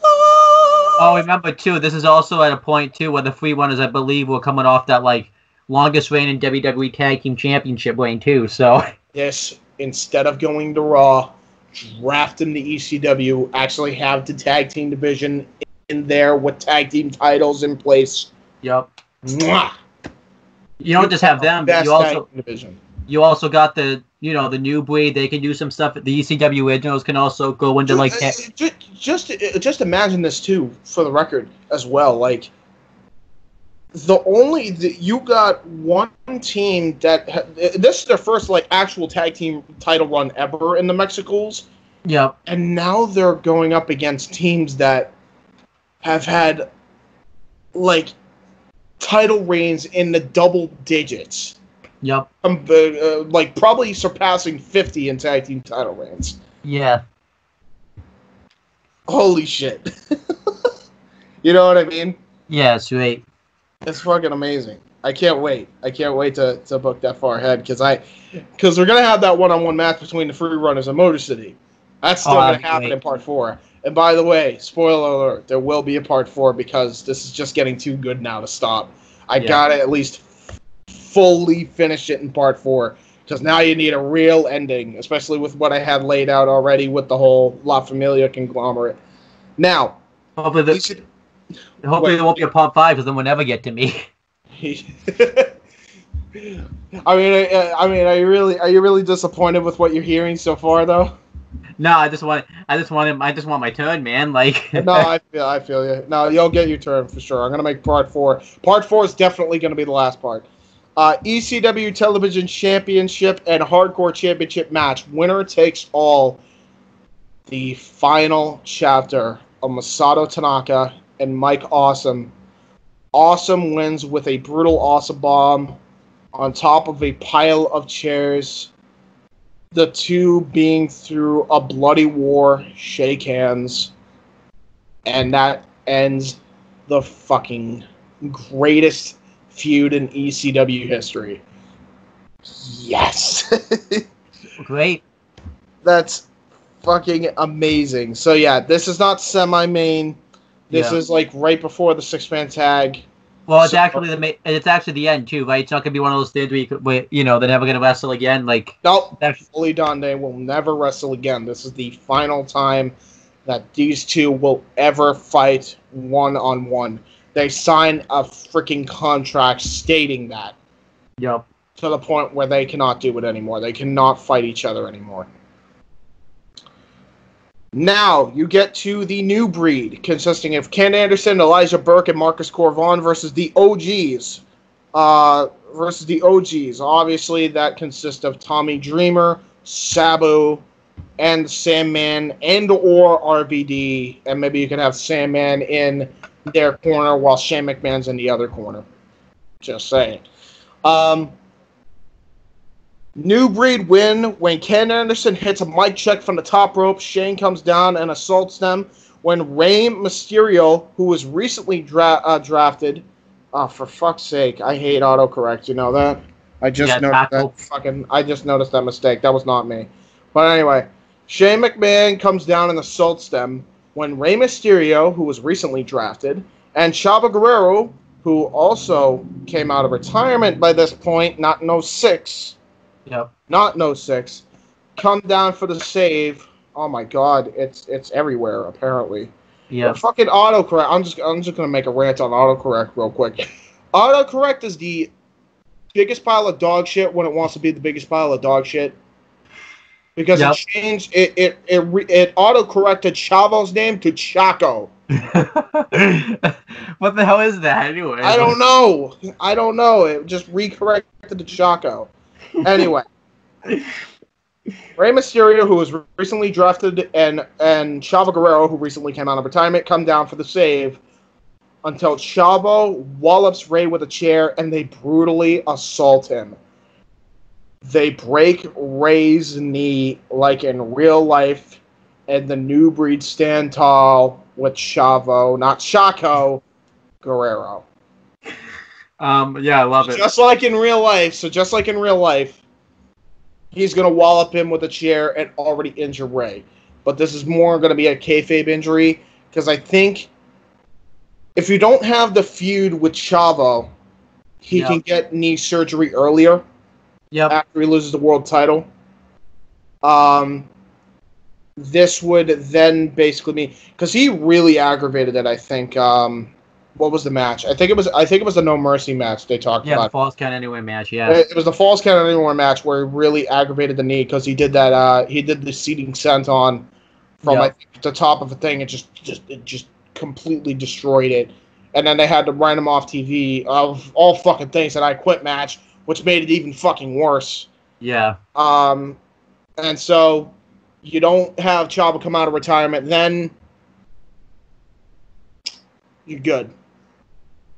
Oh, remember too, this is also at a point too where the Free Runners, I believe, were coming off that like longest reign in WWE Tag Team Championship reign too. So yes, instead of going to Raw, draft in the ECW, actually have the tag team division in there with tag team titles in place. Yep. Mwah! You don't just have them, but you also got the the new breed. They can do some stuff. The ECW originals can also go into like just imagine this too, for the record as well. Like you got one team that this is their first like actual tag team title run ever in the Mexicools. Yep. And now they're going up against teams that have had like title reigns in the double digits. Yep. Like probably surpassing 50 in tag team title reigns. Yeah. Holy shit. You know what I mean? Yeah, sweet. It's fucking amazing. I can't wait. I can't wait to book that far ahead because we're gonna have that one-on-one match between the Free Runners and Motor City. That's still gonna happen in part 4. And by the way, spoiler alert, there will be a part 4 because this is just getting too good now to stop. I gotta at least fully finish it in part 4 because now you need a real ending, especially with what I had laid out already with the whole La Familia conglomerate. Now, hopefully there won't be a part 5 because then we'll never get to me. I mean, are you really disappointed with what you're hearing so far, though? No, I just want my turn, man. Like no, I feel you. No, you'll get your turn for sure. I'm gonna make part 4. Part 4 is definitely gonna be the last part. ECW Television Championship and Hardcore Championship match. Winner takes all. The final chapter of Masato Tanaka and Mike Awesome. Awesome wins with a brutal Awesome Bomb on top of a pile of chairs. The two being through a bloody war, shake hands, and that ends the fucking greatest feud in ECW history. Yes! Great. That's fucking amazing. So yeah, this is not semi-main. This is like right before the 6-man tag. Well, it's actually the end too, right? It's not gonna be one of those things where they're never gonna wrestle again. Like nope, fully done. They will never wrestle again. This is the final time that these two will ever fight one-on-one. They sign a freaking contract stating that. Yep. To the point where they cannot do it anymore. They cannot fight each other anymore. Now, you get to the new breed, consisting of Ken Anderson, Elijah Burke, and Marcus Corvon versus the OGs. Obviously, that consists of Tommy Dreamer, Sabu, and Sandman, and or RVD. And maybe you can have Sandman in their corner while Shane McMahon's in the other corner. Just saying. New breed win when Ken Anderson hits a mic check from the top rope. Shane comes down and assaults them. When Rey Mysterio, who was recently drafted, for fuck's sake, I hate autocorrect. You know that? I just noticed that mistake. That was not me. But anyway, Shane McMahon comes down and assaults them. When Rey Mysterio, who was recently drafted, and Chavo Guerrero, who also came out of retirement by this point, not in 06. Yep. Not in 06. Come down for the save. Oh my god, it's everywhere apparently. Yeah. Fucking autocorrect. I'm just gonna make a rant on autocorrect real quick. Autocorrect is the biggest pile of dog shit when it wants to be the biggest pile of dog shit. Because it changed it autocorrected Chavo's name to Chaco. What the hell is that anyway? I don't know. It just recorrected to Chaco. Anyway, Rey Mysterio, who was recently drafted, and Chavo Guerrero, who recently came out of retirement, come down for the save until Chavo wallops Rey with a chair and they brutally assault him. they break Ray's knee like in real life, and the new breed stand tall with Chavo, not Chaco, Guerrero. Yeah, I love it. Just like in real life, he's going to wallop him with a chair and already injure Ray. But this is more going to be a kayfabe injury, because I think if you don't have the feud with Chavo, he can get knee surgery earlier. Yep. After he loses the world title. This would then basically mean, because he really aggravated it. I think. What was the match? I think it was the No Mercy match they talked about. Yeah, the Falls Count Anywhere match. Yeah. It was the Falls Count Anywhere match where he really aggravated the knee because he did that. He did the seating senton from I think, the top of the thing. It just completely destroyed it. And then they had to run him off TV of all fucking things, that I Quit match, which made it even fucking worse. Yeah. And so you don't have Chavo come out of retirement, then you're good.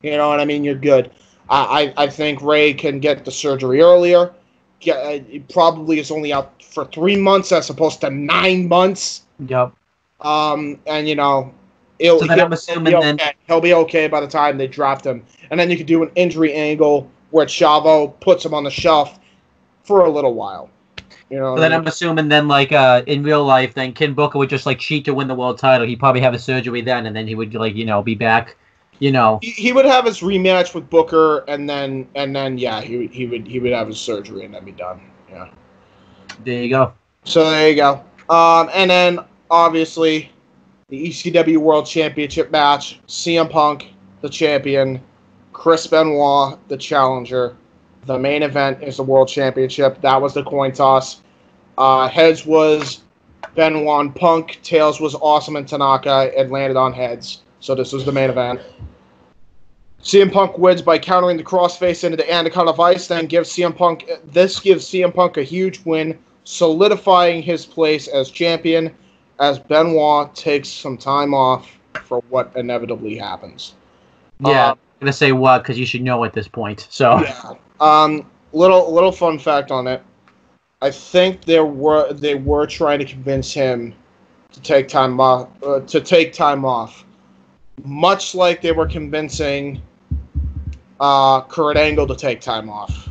You know what I mean? You're good. I think Ray can get the surgery earlier. It probably is only out for 3 months as opposed to 9 months. Yep. And So then I'm assuming he'll be okay by the time they draft him. And then you could do an injury angle where Chavo puts him on the shelf for a little while. You know. So then I'm assuming then, like, in real life, then Ken Booker would just, like, cheat to win the world title. He'd probably have a surgery then, and then he would, like, be back, He would have his rematch with Booker, and then yeah, he would have his surgery and then be done. Yeah. There you go. So there you go. And then obviously the ECW World Championship match: CM Punk, the champion, Chris Benoit, the challenger. The main event is the World Championship. That was the coin toss. Heads was Benoit and Punk. Tails was Awesome and Tanaka. It landed on heads. So this was the main event. CM Punk wins by countering the crossface into the Anaconda Vice. Then gives CM Punk a huge win, solidifying his place as champion, as Benoit takes some time off for what inevitably happens. Yeah, I'm gonna say what, because you should know at this point. So yeah. Little fun fact on it. I think they were trying to convince him to take time off, much like they were convincing Kurt Angle to take time off.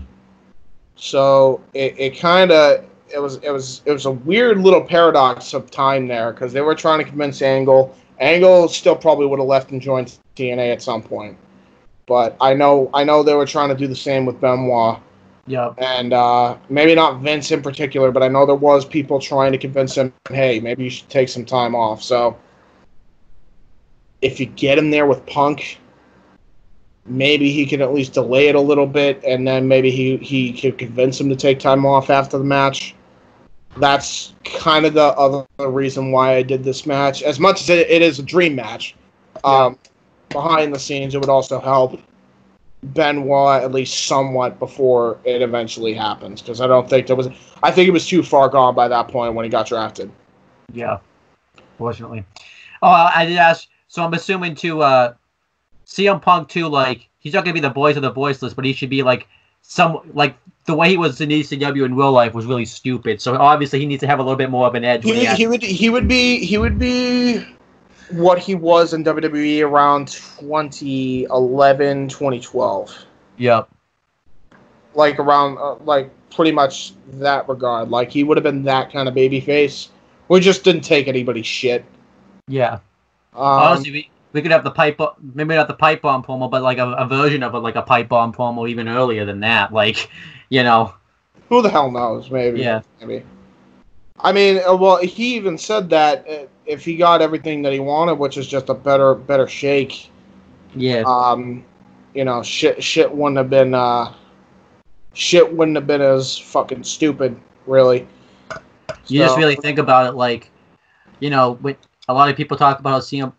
So it was a weird little paradox of time there, because they were trying to convince Angle. Angle still probably would have left and joined TNA at some point. But I know they were trying to do the same with Benoit. Yep. And maybe not Vince in particular, but I know there was people trying to convince him, hey, maybe you should take some time off. So if you get him there with Punk, maybe he can at least delay it a little bit, and then maybe he could convince him to take time off after the match. That's kind of the other reason why I did this match. As much as it is a dream match, behind the scenes, it would also help Benoit at least somewhat before it eventually happens, because I think it was too far gone by that point when he got drafted. Yeah, fortunately. Oh, I did ask. So I'm assuming CM Punk too. Like, he's not gonna be the voice of the voiceless, but he should be like the way he was in ECW in real life was really stupid. So obviously he needs to have a little bit more of an edge. He would be what he was in WWE around 2011, 2012. Yep. Like around, pretty much that regard. Like, he would have been that kind of babyface. We just didn't take anybody's shit. Yeah. Honestly, we could have the pipe, maybe not the pipe bomb promo, but like a version of it, like a pipe bomb promo even earlier than that. Like, Who the hell knows? Maybe. Yeah. Maybe. I mean, well, he even said that if he got everything that he wanted, which is just a better shake. Yeah. Shit wouldn't have been as fucking stupid, really. You just really think about it, like, when a lot of people talk about how CM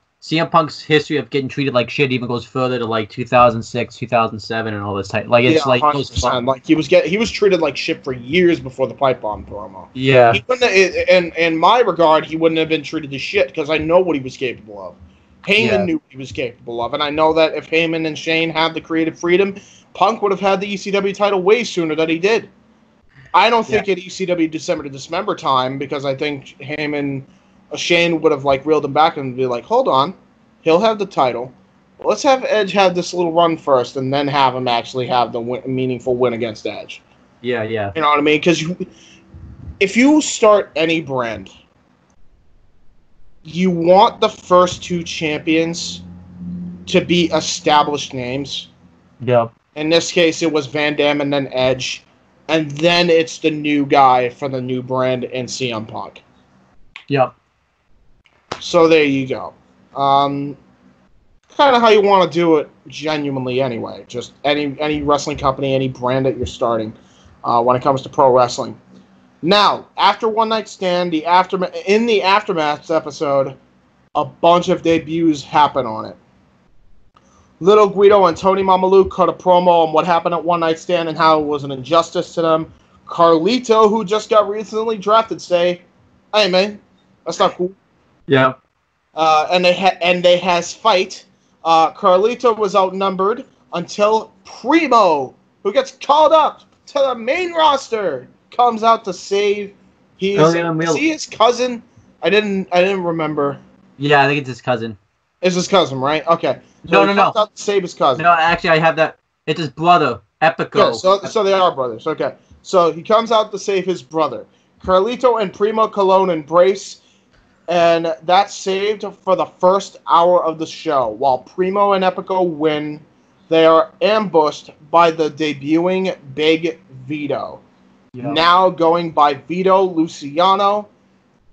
Punk's history of getting treated like shit even goes further to like 2006, 2007, and all this type. Like, it's 100%. Like, he was treated like shit for years before the pipe bomb promo. Yeah. He wouldn't in my regard, he wouldn't have been treated as shit, because I know what he was capable of. Heyman knew what he was capable of, and I know that if Heyman and Shane had the creative freedom, Punk would have had the ECW title way sooner than he did. I don't think at ECW December to Dismember time, because I think him and Shane would have like reeled him back and be like, hold on, he'll have the title. Let's have Edge have this little run first, and then have him actually have the meaningful win against Edge. Yeah, yeah. You know what I mean? Because if you start any brand, you want the first two champions to be established names. Yep. In this case, it was Van Dam and then Edge. And then it's the new guy for the new brand in CM Punk. Yep. So there you go. Kind of how you want to do it genuinely anyway. Just any wrestling company, any brand that you're starting when it comes to pro wrestling. Now, after One Night Stand, in the Aftermath episode, a bunch of debuts happen on it. Little Guido and Tony Mamaluke cut a promo on what happened at One Night Stand and how it was an injustice to them. Carlito, who just got recently drafted, say, "Hey man, that's not cool." Yeah. And they has fight. Carlito was outnumbered until Primo, who gets called up to the main roster, comes out to save. Is he his cousin? I didn't remember. Yeah, I think it's his cousin. It's his cousin, right? Okay. So no. Comes out to save his cousin. No, actually, I have that. It's his brother, Epico. Yeah, so they are brothers. Okay. So he comes out to save his brother. Carlito and Primo Colon embrace, and that's saved for the first hour of the show. While Primo and Epico win, they are ambushed by the debuting Big Vito. Yep. Now going by Vito Luciano,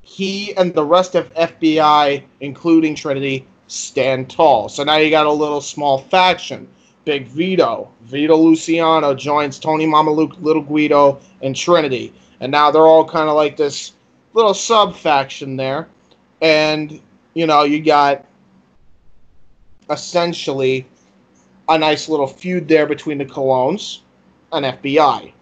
he and the rest of FBI, including Trinity, stand tall. So now you got a little small faction. Big Vito Luciano joins Tony Mamaluke, Little Guido, and Trinity. And now they're all kind of like this little sub-faction there. And, you know, you got essentially a nice little feud there between the Colones and FBI.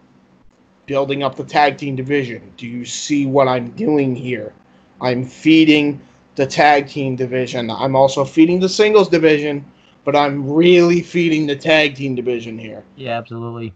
Building up the tag team division. Do you see what I'm doing here? I'm feeding the tag team division. I'm also feeding the singles division, but I'm really feeding the tag team division here. Yeah, absolutely.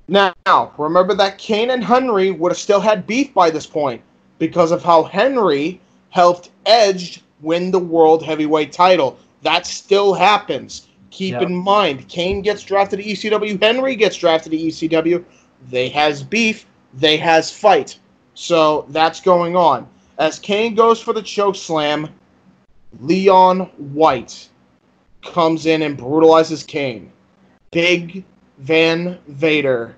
Now, remember that Kane and Henry would have still had beef by this point because of how Henry helped Edge win the World Heavyweight title. That still happens. Keep in mind, Kane gets drafted to ECW, Henry gets drafted to ECW. They has beef, they has fight. So that's going on. As Kane goes for the choke slam, Leon White comes in and brutalizes Kane. Big Van Vader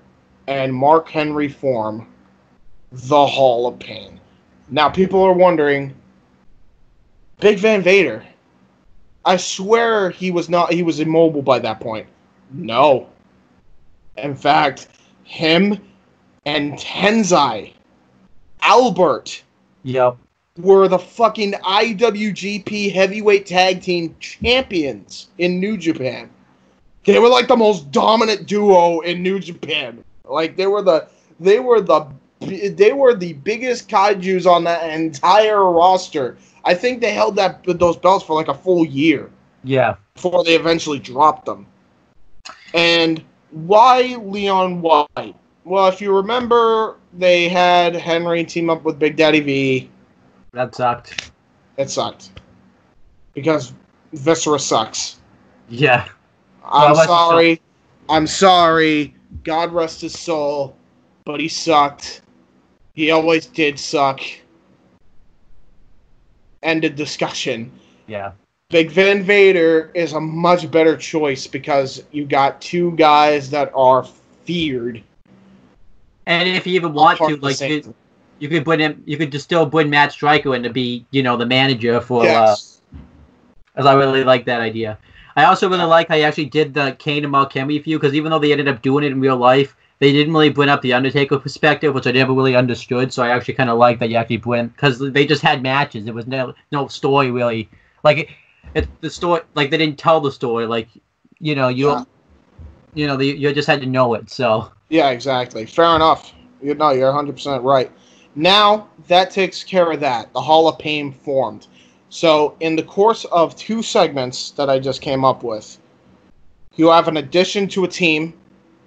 and Mark Henry form the Hall of Pain. Now people are wondering, Big Van Vader, I swear he was immobile by that point. No. In fact, him and Tenzai Albert were the fucking IWGP Heavyweight Tag Team Champions in New Japan. They were like the most dominant duo in New Japan. Like they were the biggest kaijus on that entire roster. I think they held those belts for like a full year. Yeah. Before they eventually dropped them. And why Leon White? Well, if you remember, they had Henry team up with Big Daddy V. That sucked. It sucked. Because Viscera sucks. Yeah. I'm sorry. God rest his soul. But he sucked. He always did suck. End of discussion. Yeah. Big Van Vader is a much better choice because you got two guys that are feared. And if you even want to, like, you could put him, you could just still put Matt Stryker in to be, you know, the manager for. Yes. As I really like that idea. I also really like how you actually did the Kane and Mark Henry feud, because even though they ended up doing it in real life, they didn't really bring up the Undertaker perspective, which I never really understood. So I actually kind of like that you actually bring, because they just had matches. There was no story really. Like the story, like they didn't tell the story. Like you just had to know it. So yeah, exactly. Fair enough. You're 100% right. Now that takes care of that. The Hall of Pain formed. So in the course of 2 segments that I just came up with, you have an addition to a team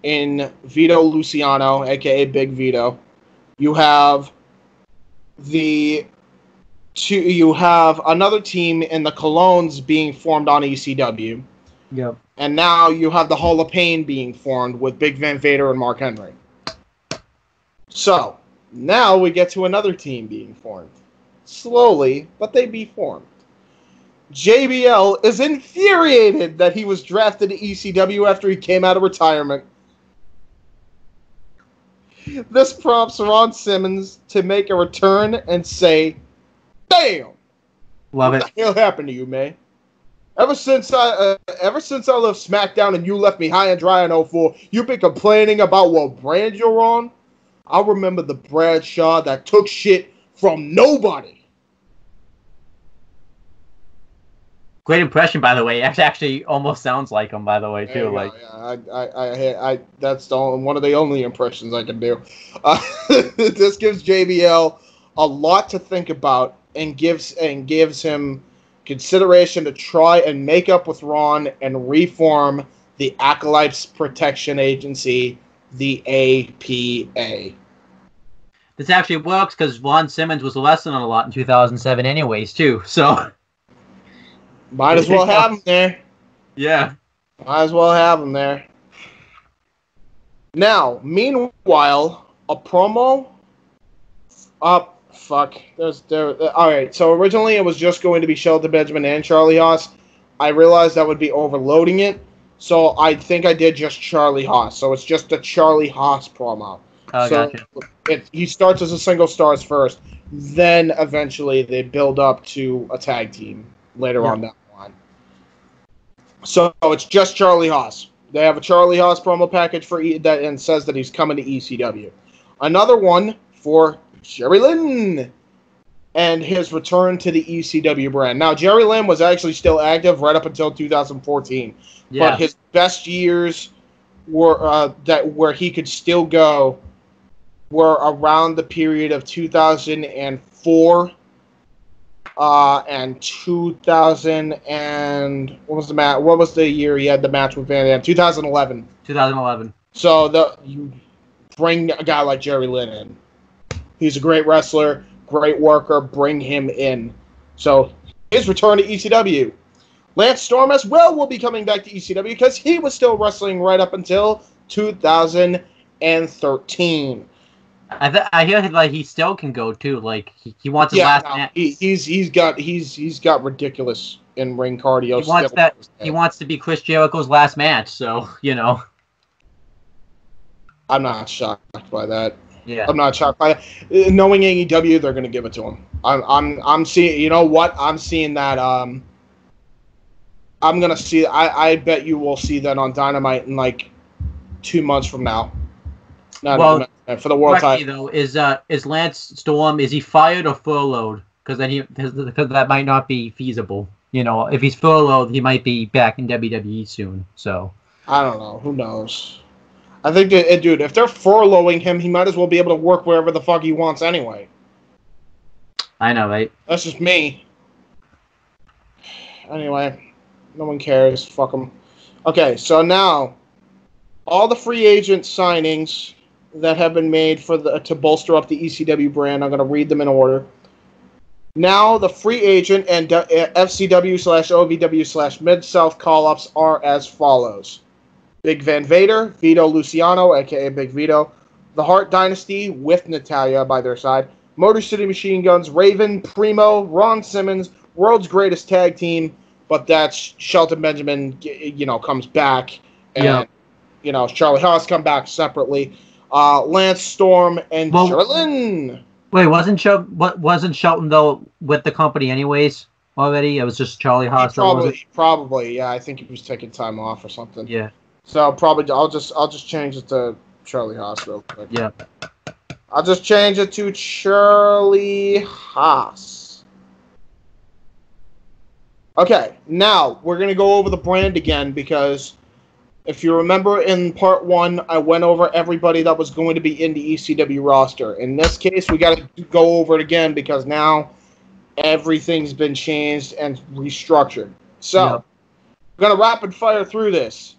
in Vito Luciano, aka Big Vito. You have you have another team in the Colognes being formed on ECW. Yep. And now you have the Hall of Pain being formed with Big Van Vader and Mark Henry. So, now we get to another team being formed. Slowly, but they be formed. JBL is infuriated that he was drafted to ECW after he came out of retirement. This prompts Ron Simmons to make a return and say, "Damn! Love it. What the hell happened to you, man? Ever since I left SmackDown and you left me high and dry in 04, you've been complaining about what brand you're on? I remember the Bradshaw that took shit from nobody." Great impression, by the way. It actually almost sounds like him, by the way, too. Like, I that's one of the only impressions I can do. This gives JBL a lot to think about and gives him consideration to try and make up with Ron and reform the Acolytes Protection Agency, the APA. this actually works because Ron Simmons was lessened a lot in 2007 anyways, too. So, might as well have him there. Yeah. Might as well have him there. Now, meanwhile, a promo. Fuck. Alright, so originally it was just going to be Shelton Benjamin and Charlie Haas. I realized that would be overloading it, so I think I did just Charlie Haas. So it's just a Charlie Haas promo. Oh, so gotcha. he starts as a single stars first, then eventually they build up to a tag team later on down the line. So it's just Charlie Haas. They have a Charlie Haas promo package for that and says that he's coming to ECW. Another one for Jerry Lynn and his return to the ECW brand. Now, Jerry Lynn was actually still active right up until 2014, but his best years were where he could still go were around the period of 2004 and 2000 and what was the match? What was the year he had the match with Van Dam? 2011. 2011. So you bring a guy like Jerry Lynn in. He's a great wrestler, great worker. Bring him in. So his return to ECW. Lance Storm as well will be coming back to ECW because he was still wrestling right up until 2013. I hear like he still can go too. Like he wants his last match. He's got ridiculous in ring cardio. He wants that. He wants to be Chris Jericho's last match. So I'm not shocked by that. Yeah. I'm not shocked by it. Knowing AEW, they're going to give it to him. I'm seeing. You know what? I'm seeing that. I'm going to see. I bet you will see that on Dynamite in like 2 months from now. For the world title. Though, is Lance Storm, is he fired or furloughed? Because that might not be feasible. If he's furloughed, he might be back in WWE soon. So I don't know. Who knows? I think, dude, if they're furloughing him, he might as well be able to work wherever the fuck he wants anyway. I know, right? That's just me. Anyway, no one cares. Fuck them. Okay, so now, all the free agent signings that have been made to bolster up the ECW brand, I'm going to read them in order. Now, the free agent and FCW/OVW/Mid-South call-ups are as follows. Big Van Vader, Vito Luciano, a.k.a. Big Vito, the Hart Dynasty with Natalya by their side, Motor City Machine Guns, Raven, Primo, Ron Simmons, World's Greatest Tag Team, but that's Shelton Benjamin, comes back, and, Charlie Haas come back separately, Lance Storm, and Jerry Lynn. Wait, wasn't Shelton, though, with the company anyways already? It was just Charlie Haas? Probably, yeah, I think he was taking time off or something. Yeah. So probably I'll just change it to Charlie Haas real quick. Yeah. I'll just change it to Charlie Haas. Okay, now we're gonna go over the brand again because if you remember in part 1, I went over everybody that was going to be in the ECW roster. In this case, we got to go over it again because now everything's been changed and restructured. So, I'm gonna rapid fire through this.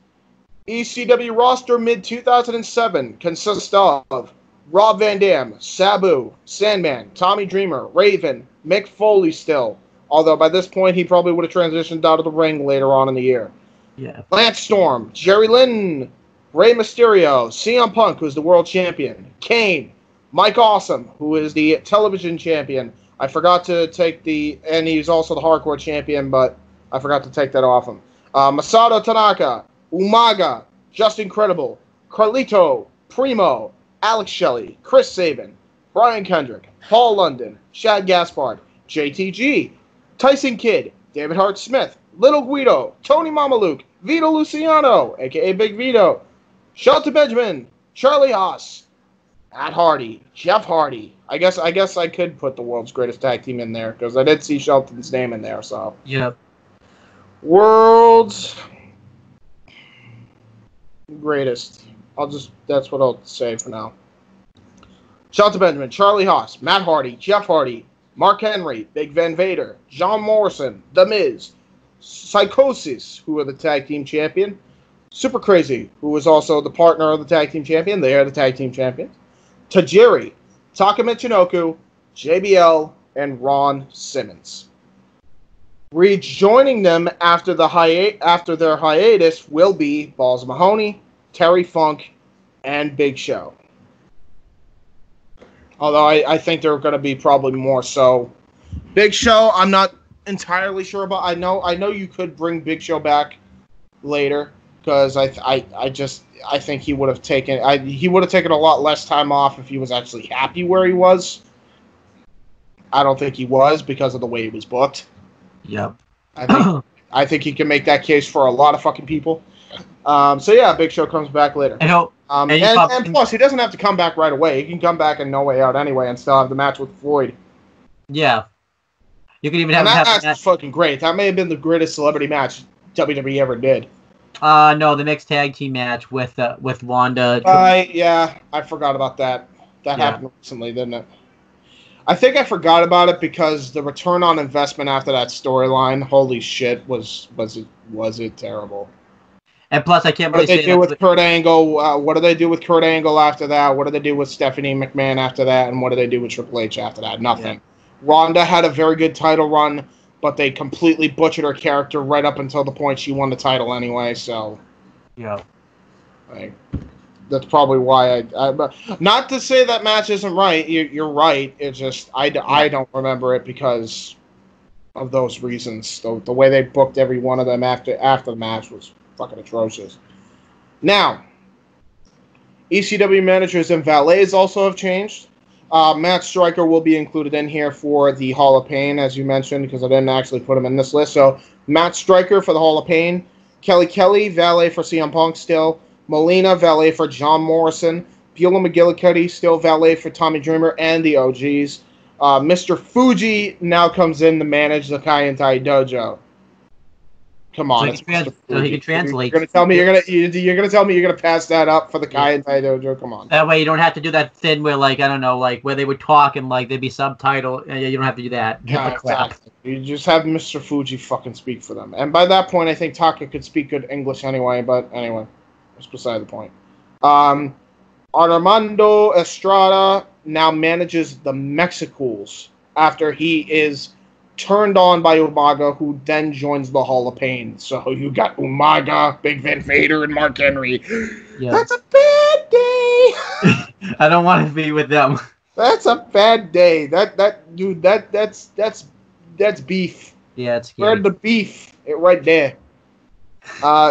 ECW roster mid-2007 consists of Rob Van Dam, Sabu, Sandman, Tommy Dreamer, Raven, Mick Foley still. Although by this point he probably would have transitioned out of the ring later on in the year. Yeah. Lance Storm, Jerry Lynn, Rey Mysterio, CM Punk, who's the world champion, Kane, Mike Awesome, who is the television champion. I forgot to take and he's also the hardcore champion, but I forgot to take that off him. Masato Tanaka, Umaga, Just Incredible, Carlito, Primo, Alex Shelley, Chris Sabin, Brian Kendrick, Paul London, Shad Gaspard, JTG, Tyson Kidd, David Hart Smith, Little Guido, Tony Mamaluke, Vito Luciano, aka Big Vito, Shelton Benjamin, Charlie Haas, Matt Hardy, Jeff Hardy. I guess I could put the world's greatest tag team in there because I did see Shelton's name in there. So Yep. World's greatest. That's what I'll say for now. Shelton Benjamin, Charlie Haas, Matt Hardy, Jeff Hardy, Mark Henry, Big Van Vader, John Morrison, The Miz, Psychosis, who are the tag team champion, Super Crazy, who is also the partner of the tag team champion. They are the tag team champions. Tajiri, Taka Michinoku, JBL, and Ron Simmons. Rejoining them after their hiatus will be Balls Mahoney, Terry Funk, and Big Show. Although I think there are going to be probably more. So, Big Show, I'm not entirely sure about. I know you could bring Big Show back later because I think he would have taken a lot less time off if he was actually happy where he was. I don't think he was because of the way he was booked. Yep. I think he can make that case for a lot of fucking people. So yeah, Big Show comes back later. And plus, he doesn't have to come back right away. He can come back in No Way Out anyway and still have the match with Floyd. Yeah. You can even have that match was fucking great. That may have been the greatest celebrity match WWE ever did. No, the mixed tag team match with Wanda. Yeah, I forgot about that. That happened recently, didn't it? I think I forgot about it because the return on investment after that storyline, holy shit, was it terrible. And plus, I can't really say what do they do with Kurt Angle? What do they do with Kurt Angle after that? What do they do with Stephanie McMahon after that? And what do they do with Triple H after that? Nothing. Yeah. Ronda had a very good title run, but they completely butchered her character right up until the point she won the title anyway. So, yeah, that's probably why I not to say that match isn't right. You're right. It's just I don't remember it because of those reasons. The way they booked every one of them after the match was fucking atrocious. Now, ECW managers and valets also have changed. Matt Striker will be included in here for the Hall of Pain, as you mentioned, because I didn't actually put him in this list. So, Matt Striker for the Hall of Pain. Kelly, valet for CM Punk still. Molina, valet for John Morrison. Beulah McGillicuddy, still valet for Tommy Dreamer and the OGs. Mr. Fuji now comes in to manage the Kaientai Dojo. Come on, so he can translate. You're gonna tell me you're gonna pass that up for the Kaientai Dojo? Come on. That way you don't have to do that thing where where they would talk and there'd be subtitle. You don't have to do that. Exactly. You just have Mr. Fuji fucking speak for them. And by that point, I think Taka could speak good English anyway. But anyway, that's beside the point. Armando Estrada now manages the Mexicools after he is turned on by Umaga, who then joins the Hall of Pain. So you got Umaga, Big Van Vader, and Mark Henry. Yeah. That's a bad day. I don't want to be with them. That's a bad day. That's beef. Yeah, it's scary. Where's the beef? Right there.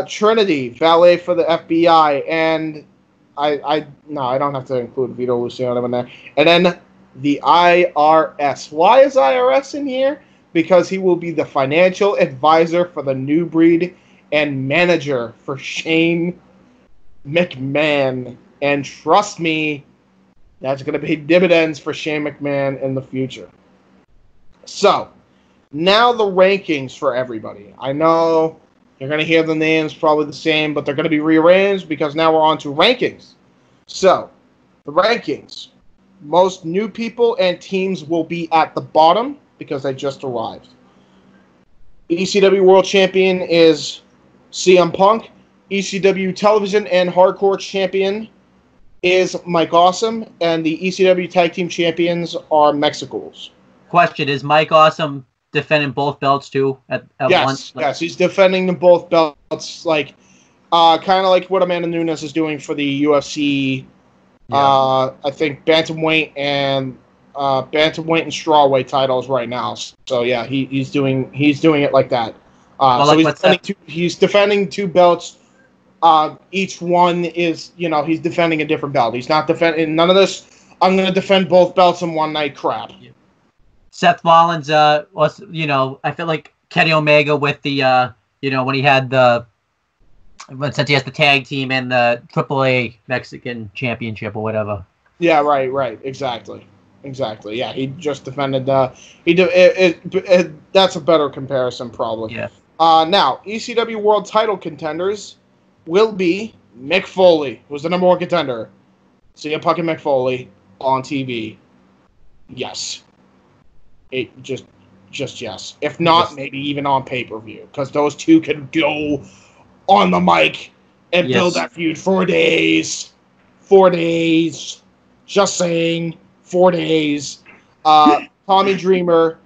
Trinity, valet for the FBI, and I don't have to include Vito Luciano in there. And then the IRS. Why is IRS in here? Because he will be the financial advisor for the New Breed and manager for Shane McMahon. And trust me, that's going to pay dividends for Shane McMahon in the future. So, now the rankings for everybody. I know you're going to hear the names probably the same, but they're going to be rearranged because now we're on to rankings. So, the rankings. Most new people and teams will be at the bottom because they just arrived. ECW World Champion is CM Punk. ECW Television and Hardcore Champion is Mike Awesome, and the ECW Tag Team Champions are Mexicals. Question: is Mike Awesome defending both belts too at once? Yes, he's defending them both belts, like kind of like what Amanda Nunes is doing for the UFC. Yeah. I think bantamweight and strawweight titles right now. So yeah, he's doing it like that. He's defending two belts. Each one is, he's defending a different belt. He's not defending none of this. I'm going to defend both belts in one night crap. Yeah. Seth Rollins, I feel like Kenny Omega with the, when he had since he has the tag team and the AAA Mexican Championship or whatever. Yeah, right, exactly. Yeah, he just defended. That's a better comparison, probably. Yeah. Now, ECW World Title contenders will be Mick Foley, who's the #1 contender. CM Punk and Mick Foley on TV. Yes. Just yes. If not, maybe even on pay-per-view, because those two can go on the mic and build that feud for days. 4 days. Just saying. 4 days. Tommy Dreamer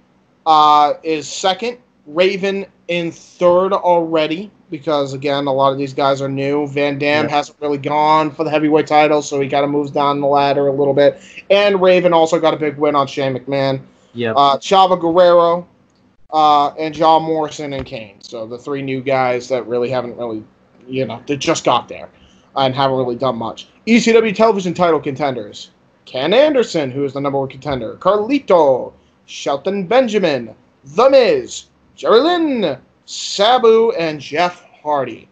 is second. Raven in third already, because, again, a lot of these guys are new. Van Dam hasn't really gone for the heavyweight title, so he kind of moves down the ladder a little bit. And Raven also got a big win on Shane McMahon. Yep. Chavo Guerrero, and John Morrison and Kane. So the three new guys that really haven't really, they just got there and haven't really done much. ECW Television title contenders. Ken Anderson, who is the #1 contender. Carlito, Shelton Benjamin, The Miz, Jerry Lynn, Sabu, and Jeff Hardy.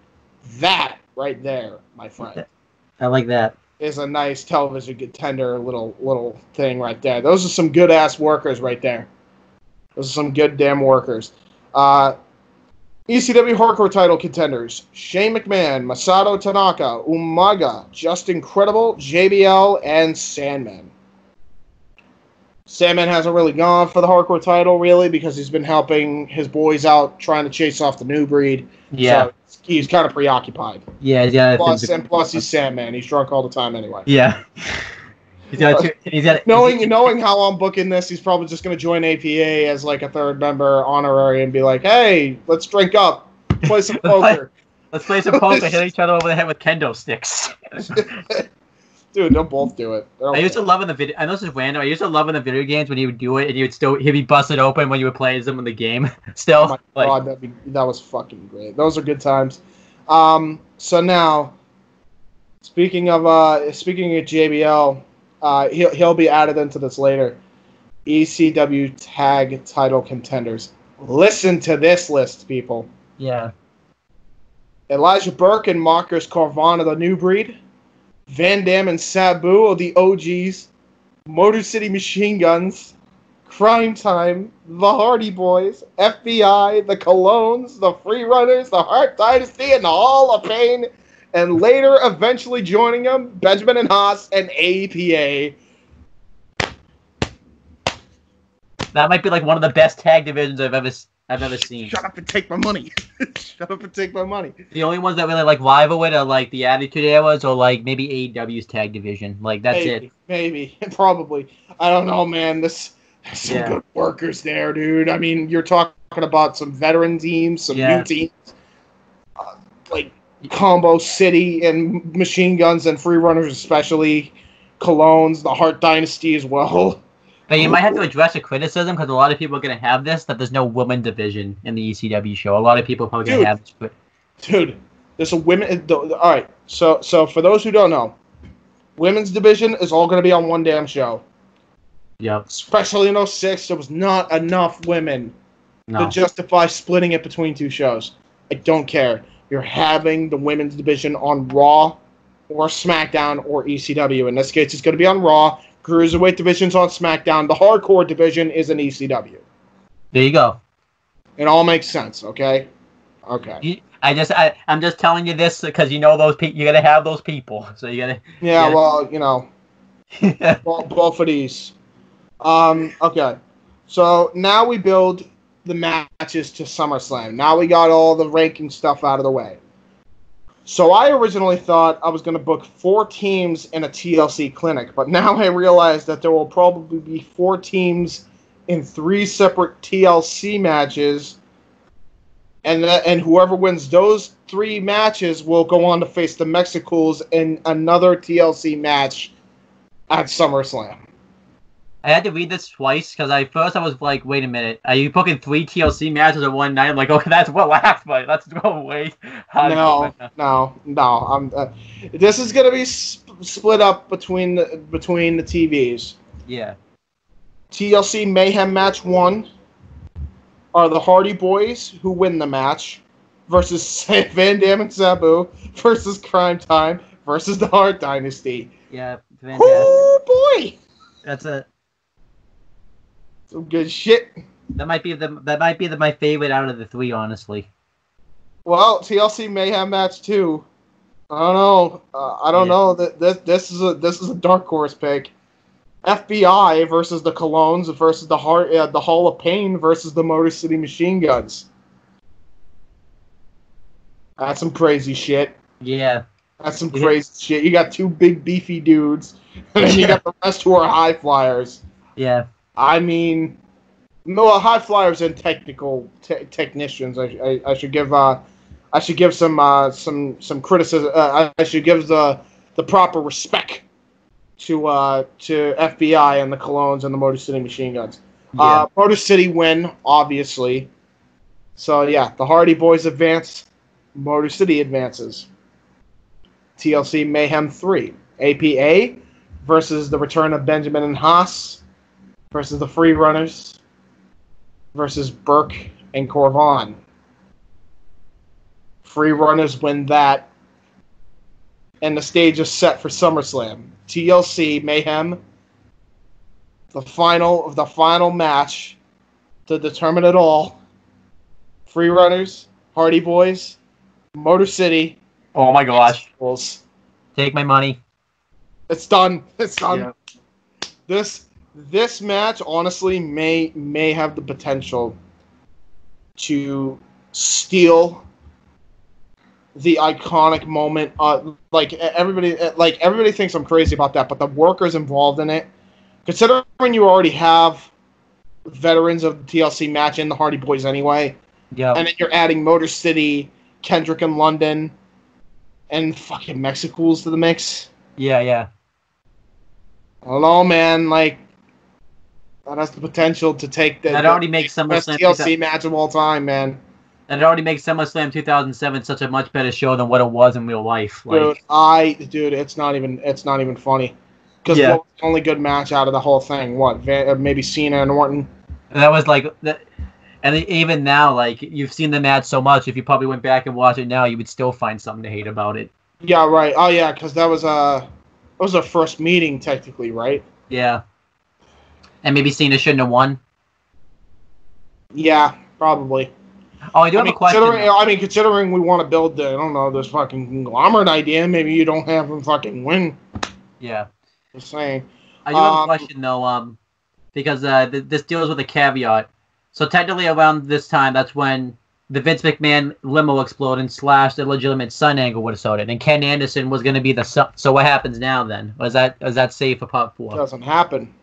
That right there, my friend. I like that. Is a nice television contender little thing right there. Those are some good-ass workers right there. Those are some good damn workers. ECW Hardcore title contenders. Shane McMahon, Masato Tanaka, Umaga, Just Incredible, JBL, and Sandman. Sandman hasn't really gone for the Hardcore title, really, because he's been helping his boys out trying to chase off the new breed. Yeah. So he's kind of preoccupied. Yeah. Plus, he's Sandman. He's drunk all the time anyway. Yeah. Knowing how I'm booking this, he's probably just going to join APA as like a third member honorary and be like, hey, let's drink up. Play some poker. Let's play some poker. Hit each other over the head with kendo sticks. Dude, they'll both do it. I used to love in the video. I know this is random. I used to love in the video games when he would do it and he'd be busted open when you would play as him in the game. Still. Oh my God, that was fucking great. Those are good times. So now, speaking of JBL, he'll be added into this later. ECW tag title contenders. Listen to this list, people. Yeah. Elijah Burke and Marcus Carvana, the new breed. Van Dam and Sabu are the OGs. Motor City Machine Guns. Crime Time. The Hardy Boys. FBI. The Colognes. The Free Runners. The Hart Dynasty. And the Hall of Pain. And later, eventually joining them, Benjamin and Haas and APA. That might be like one of the best tag divisions I've ever seen. Shut up and take my money. Shut up and take my money. The only ones that really like rival with are like the Attitude Eras or like maybe AEW's tag division. Like that's it. Maybe. Probably. I don't know, man. There's some good workers there, dude. I mean, you're talking about some veteran teams, some new teams. Like Combo City and Machine Guns and Free Runners especially. Colognes, the Hart Dynasty as well. But you might have to address a criticism because a lot of people are going to have this, that there's no women division in the ECW show. A lot of people are probably going to have this. But dude, there's a women... All right, so for those who don't know, women's division is all going to be on one damn show. Yep. Especially in 06, there was not enough women to justify splitting it between two shows. I don't care. You're having the women's division on Raw or SmackDown or ECW. In this case, it's going to be on Raw. Cruiserweight division's on SmackDown. The Hardcore division is an ECW. There you go. It all makes sense, okay? Okay. I'm just telling you this because you know those people. You got to have those people. So you got to. Yeah, well, you know, both of these. Okay. So now we build the matches to SummerSlam. Now we got all the ranking stuff out of the way. So I originally thought I was going to book 4 teams in a TLC clinic, but now I realize that there will probably be 4 teams in 3 separate TLC matches, and whoever wins those 3 matches will go on to face the Mexicools in another TLC match at SummerSlam. I had to read this twice because at first I was like, "Wait a minute, are you booking 3 TLC matches in one night?" I'm like, "Okay, that's what laughed, but let's go away." No. This is gonna be split up between the TVs. Yeah. TLC Mayhem match 1 are the Hardy Boys, who win the match, versus Van Dam and Sabu versus Crime Time versus the Hart Dynasty. Yeah, fantastic. Oh boy, That's a some good shit. that might be my favorite out of the 3, honestly. Well, TLC Mayhem match 2. I don't know. I don't know that this is a dark horse pick. FBI versus the Colognes versus the Hall of Pain versus the Motor City Machine Guns. That's some crazy shit. Yeah. That's some crazy shit. You got 2 big beefy dudes, and then you got the rest who are high flyers. Yeah. I mean, no, high flyers and technical technicians. I should give some criticism. I should give the proper respect to FBI and the Colognes and the Motor City Machine Guns. Yeah. Motor City win, obviously. So yeah, the Hardy Boys advance. Motor City advances. TLC Mayhem 3. APA versus the return of Benjamin and Haas versus the Free Runners versus Burke and Corvan. Free Runners win that, and the stage is set for SummerSlam. TLC Mayhem, the final match to determine it all. Free Runners, Hardy Boys, Motor City. Oh my gosh. Mexicools. Take my money. It's done. It's done. Yeah. This match honestly may have the potential to steal the iconic moment. Everybody thinks I'm crazy about that, but the workers involved in it, considering you already have veterans of the TLC match in the Hardy Boys anyway, Yeah. and then you're adding Motor City, Kendrick and London, and fucking Mexicools to the mix. Yeah. I don't know, man. Like, that has the potential to take the That already makes best SummerSlam TLC match of all time, man. And it already makes SummerSlam 2007 such a much better show than what it was in real life. Dude, it's not even funny. Because what was the only good match out of the whole thing? What? Maybe Cena and Orton? And that was like, and even now, like, you've seen the match so much, if you probably went back and watched it now, you would still find something to hate about it. Yeah, right. Oh, yeah, because that was our first meeting, technically, right? Yeah. And maybe Cena shouldn't have Yeah, probably. Oh, I do have a question. Considering we want to build this fucking conglomerate idea, maybe you don't have him fucking win. Yeah. Just saying. I do have a question, though, because this deals with a caveat. So technically around this time, that's when the Vince McMahon limo exploded / the legitimate son angle would have started, and Ken Anderson was going to be the son. So what happens now then? Is that safe for part 4? It doesn't happen.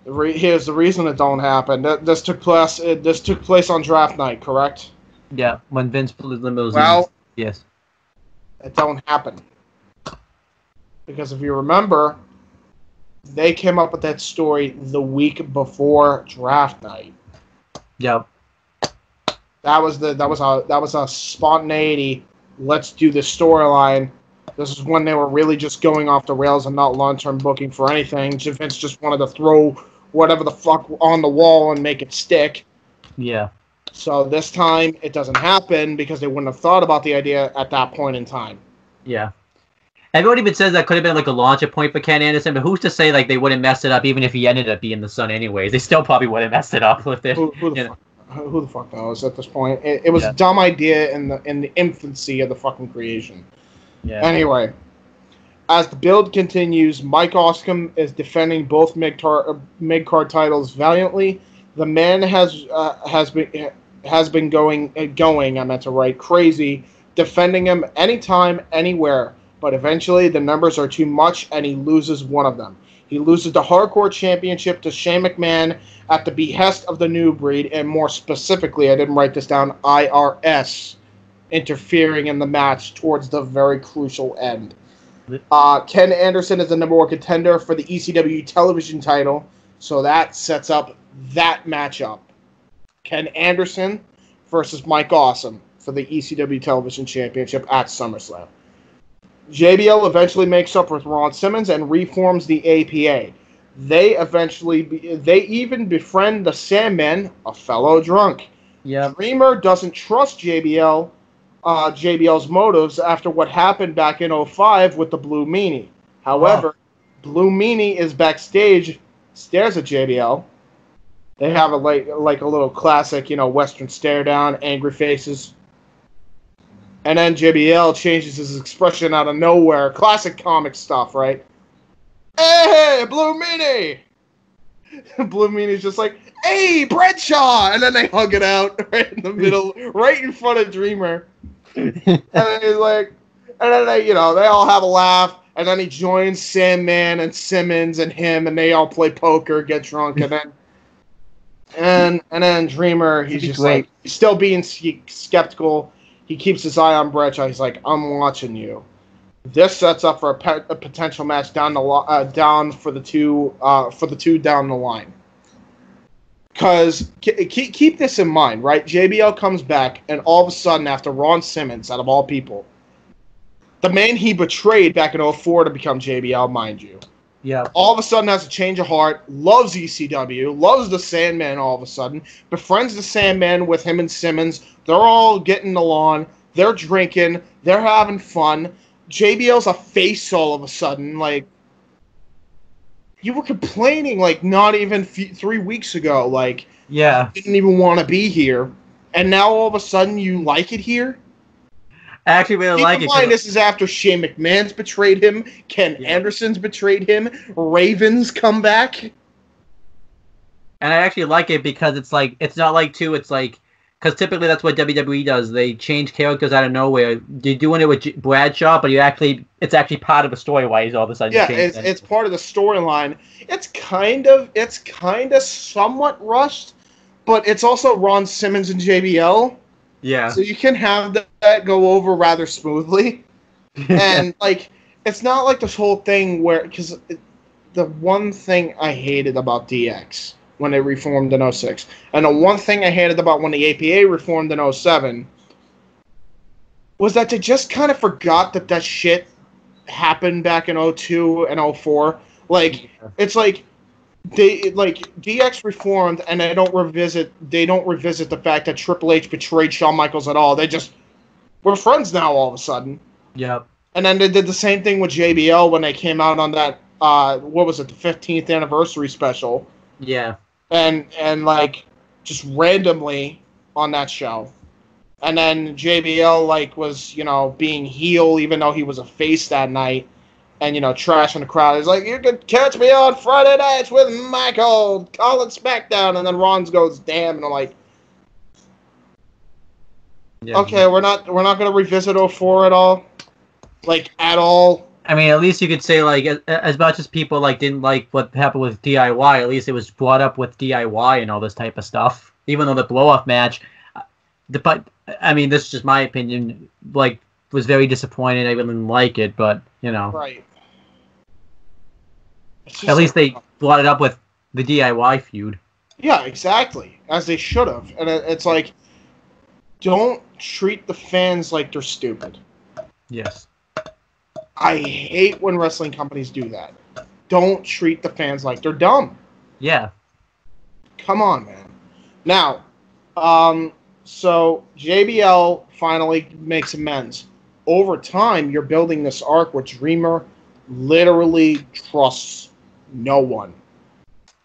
Here's the reason it don't happen. This took place on draft night, correct? Yeah, when Vince put his limos in. Well, yes. It don't happen. Because if you remember, they came up with that story the week before draft night. Yep. That was a spontaneity. Let's do the storyline. This is when they were really just going off the rails and not long-term booking for anything. Vince just wanted to throw whatever the fuck on the wall and make it stick. Yeah. So this time it doesn't happen because they wouldn't have thought about the idea at that point in time. Yeah. Everyone even says that could have been like a launcher point for Ken Anderson, but who's to say like they wouldn't mess it up even if he ended up being the son anyways? They still probably would have messed it up with it. Who the fuck knows at this point? It was a dumb idea in the infancy of the fucking creation. Yeah. Anyway, as the build continues, Mike Oscom is defending both mid-card titles valiantly. The man has I meant to write, crazy, defending him anytime, anywhere. But eventually, the numbers are too much, and he loses one of them. He loses the Hardcore Championship to Shane McMahon at the behest of the New Breed, and more specifically, I didn't write this down, IRS interfering in the match towards the very crucial end. Ken Anderson is the #1 contender for the ECW television title, so that sets up that matchup. Ken Anderson versus Mike Awesome for the ECW television championship at SummerSlam. JBL eventually makes up with Ron Simmons and reforms the APA. They even befriend the Sandman, a fellow drunk. Yeah. Dreamer doesn't trust JBL's motives after what happened back in 2005 with the Blue Meanie. However, Blue Meanie is backstage, stares at JBL. They have a like a little classic, Western stare down, angry faces. And then JBL changes his expression out of nowhere. Classic comic stuff, right? Hey, Blue Meanie! Blue Meanie's just like, hey, Bradshaw! And then they hug it out right in the middle, right in front of Dreamer. And then he's like, and then they all have a laugh. And then he joins Sandman and Simmons and him, and they all play poker, get drunk, and then Dreamer, he's just like, he's still being skeptical. He keeps his eye on Bradshaw. He's like, I'm watching you. This sets up for a potential match down for the two down the line. Because keep this in mind, right? JBL comes back, and all of a sudden, after Ron Simmons, out of all people, the man he betrayed back in 2004 to become JBL, mind you, all of a sudden has a change of heart, loves ECW, loves the Sandman all of a sudden, befriends the Sandman with him and Simmons. They're all getting along. They're drinking. They're having fun. JBL's a face all of a sudden. Like, you were complaining, like, not even 3 weeks ago. Like, you didn't even want to be here. And now all of a sudden you like it here? I actually really like it. Keep in mind, this is after Shane McMahon's betrayed him, Ken Anderson's betrayed him, Raven's come back. And I actually like it because it's like, it's not like it's like, because typically that's what WWE does. They change characters out of nowhere. You're doing it with Bradshaw, but it's actually part of the story why he's all of a sudden changed. It's part of the storyline. It's kind of somewhat rushed, but it's also Ron Simmons and JBL. Yeah. So you can have that go over rather smoothly. And, like, it's not like this whole thing where, because the one thing I hated about DX when they reformed in 2006, and the one thing I hated about when the APA reformed in 2007, was that they just kind of forgot that shit happened back in 2002 and 2004. Like, it's like, DX reformed, and they don't revisit the fact that Triple H betrayed Shawn Michaels at all. We're friends now all of a sudden. Yep. And then they did the same thing with JBL when they came out on that what was it, the 15th anniversary special. Yeah. And like, just randomly on that show. And then JBL was, being heel even though he was a face that night. And, trashing the crowd. He's like, you can catch me on Friday nights with Michael, calling SmackDown. And then Ron goes, damn. And I'm like, okay, we're not going to revisit 2004 at all? Like, at all? I mean, at least you could say, like, as much as people, like, didn't like what happened with DIY, at least it was brought up with DIY and all this type of stuff. Even though the blow-off match, but, I mean, this is just my opinion, like, was very disappointed. I didn't like it, but, Right. At least they brought it up with the DIY feud. Yeah, exactly. As they should have. And it's like, don't treat the fans like they're stupid. Yes. I hate when wrestling companies do that. Don't treat the fans like they're dumb. Yeah. Come on, man. Now, so JBL finally makes amends. Over time, you're building this arc where Dreamer literally trusts no one.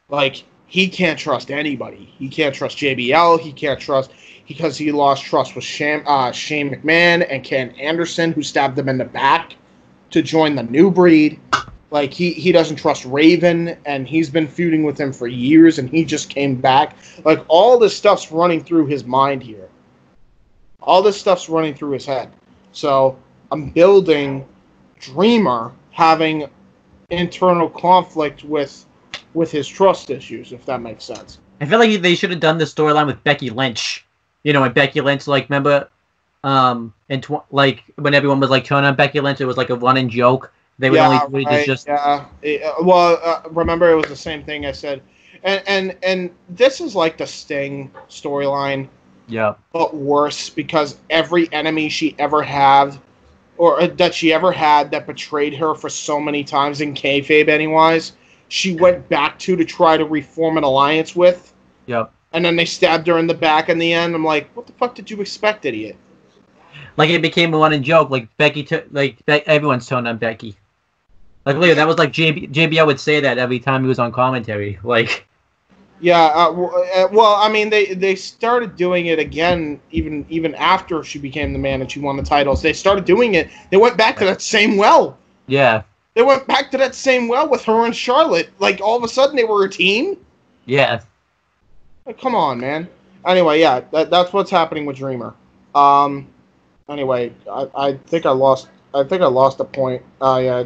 Like, he can't trust anybody. He can't trust JBL. He can't trust, because he lost trust with Shane McMahon and Ken Anderson, who stabbed him in the back to join the New Breed. Like, he doesn't trust Raven, and he's been feuding with him for years, and he just came back. Like, all this stuff's running through his mind here. All this stuff's running through his head. So, I'm building Dreamer having internal conflict with his trust issues, if that makes sense. I feel like they should have done the storyline with Becky Lynch. You know, when Becky Lynch, like, remember, like, when everyone was, like, turning on Becky Lynch, it was, like, a running joke. They would only do it just... Yeah. Well, remember, it was the same thing I said. And this is like the Sting storyline. Yeah. But worse, because every enemy she ever had, or that she ever had that betrayed her for so many times in kayfabe anyways, she went back to try to reform an alliance with. Yep. And then they stabbed her in the back in the end. I'm like, what the fuck did you expect, idiot? Like, it became a running joke. Like, everyone's turning on Becky. Like, literally, that was like JBL would say that every time he was on commentary. Like, yeah, well, I mean, they started doing it again even after she became the man and she won the titles. They started doing it. They went back to that same well. Yeah. They went back to that same well with her and Charlotte. Like, all of a sudden, they were a team? Yeah. Like, come on, man. Anyway, yeah, that's what's happening with Dreamer. Anyway, I think I lost the point. Yeah,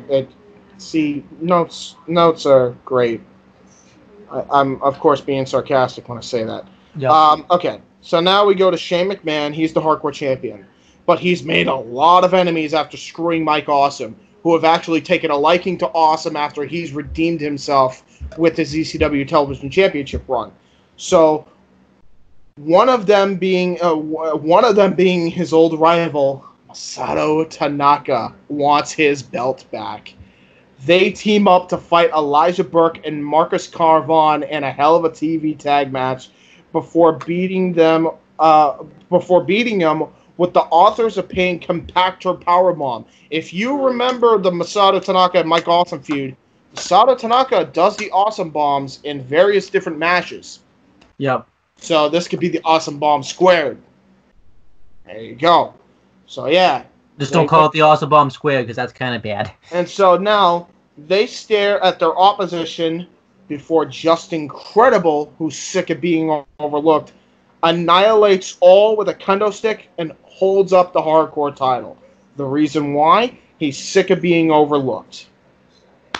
see, notes are great. I'm, of course, being sarcastic when I say that. Yep. Okay, so now we go to Shane McMahon. He's the Hardcore Champion. But he's made a lot of enemies after screwing Mike Awesome, who have actually taken a liking to Awesome after he's redeemed himself with his ECW Television Championship run. So, one of them being his old rival, Masato Tanaka, wants his belt back. They team up to fight Elijah Burke and Marcus Carvon in a hell of a TV tag match before beating them with the Authors of Pain Compactor Powerbomb. If you remember the Masato Tanaka and Mike Awesome feud, Masato Tanaka does the Awesome Bombs in various different matches. Yep. So this could be the Awesome Bomb squared. There you go. So yeah. Just don't call it the Awesome Bomb squared, because that's kind of bad. And so now they stare at their opposition before Justin Credible, who's sick of being overlooked, annihilates all with a kendo stick and holds up the Hardcore title. The reason why? He's sick of being overlooked.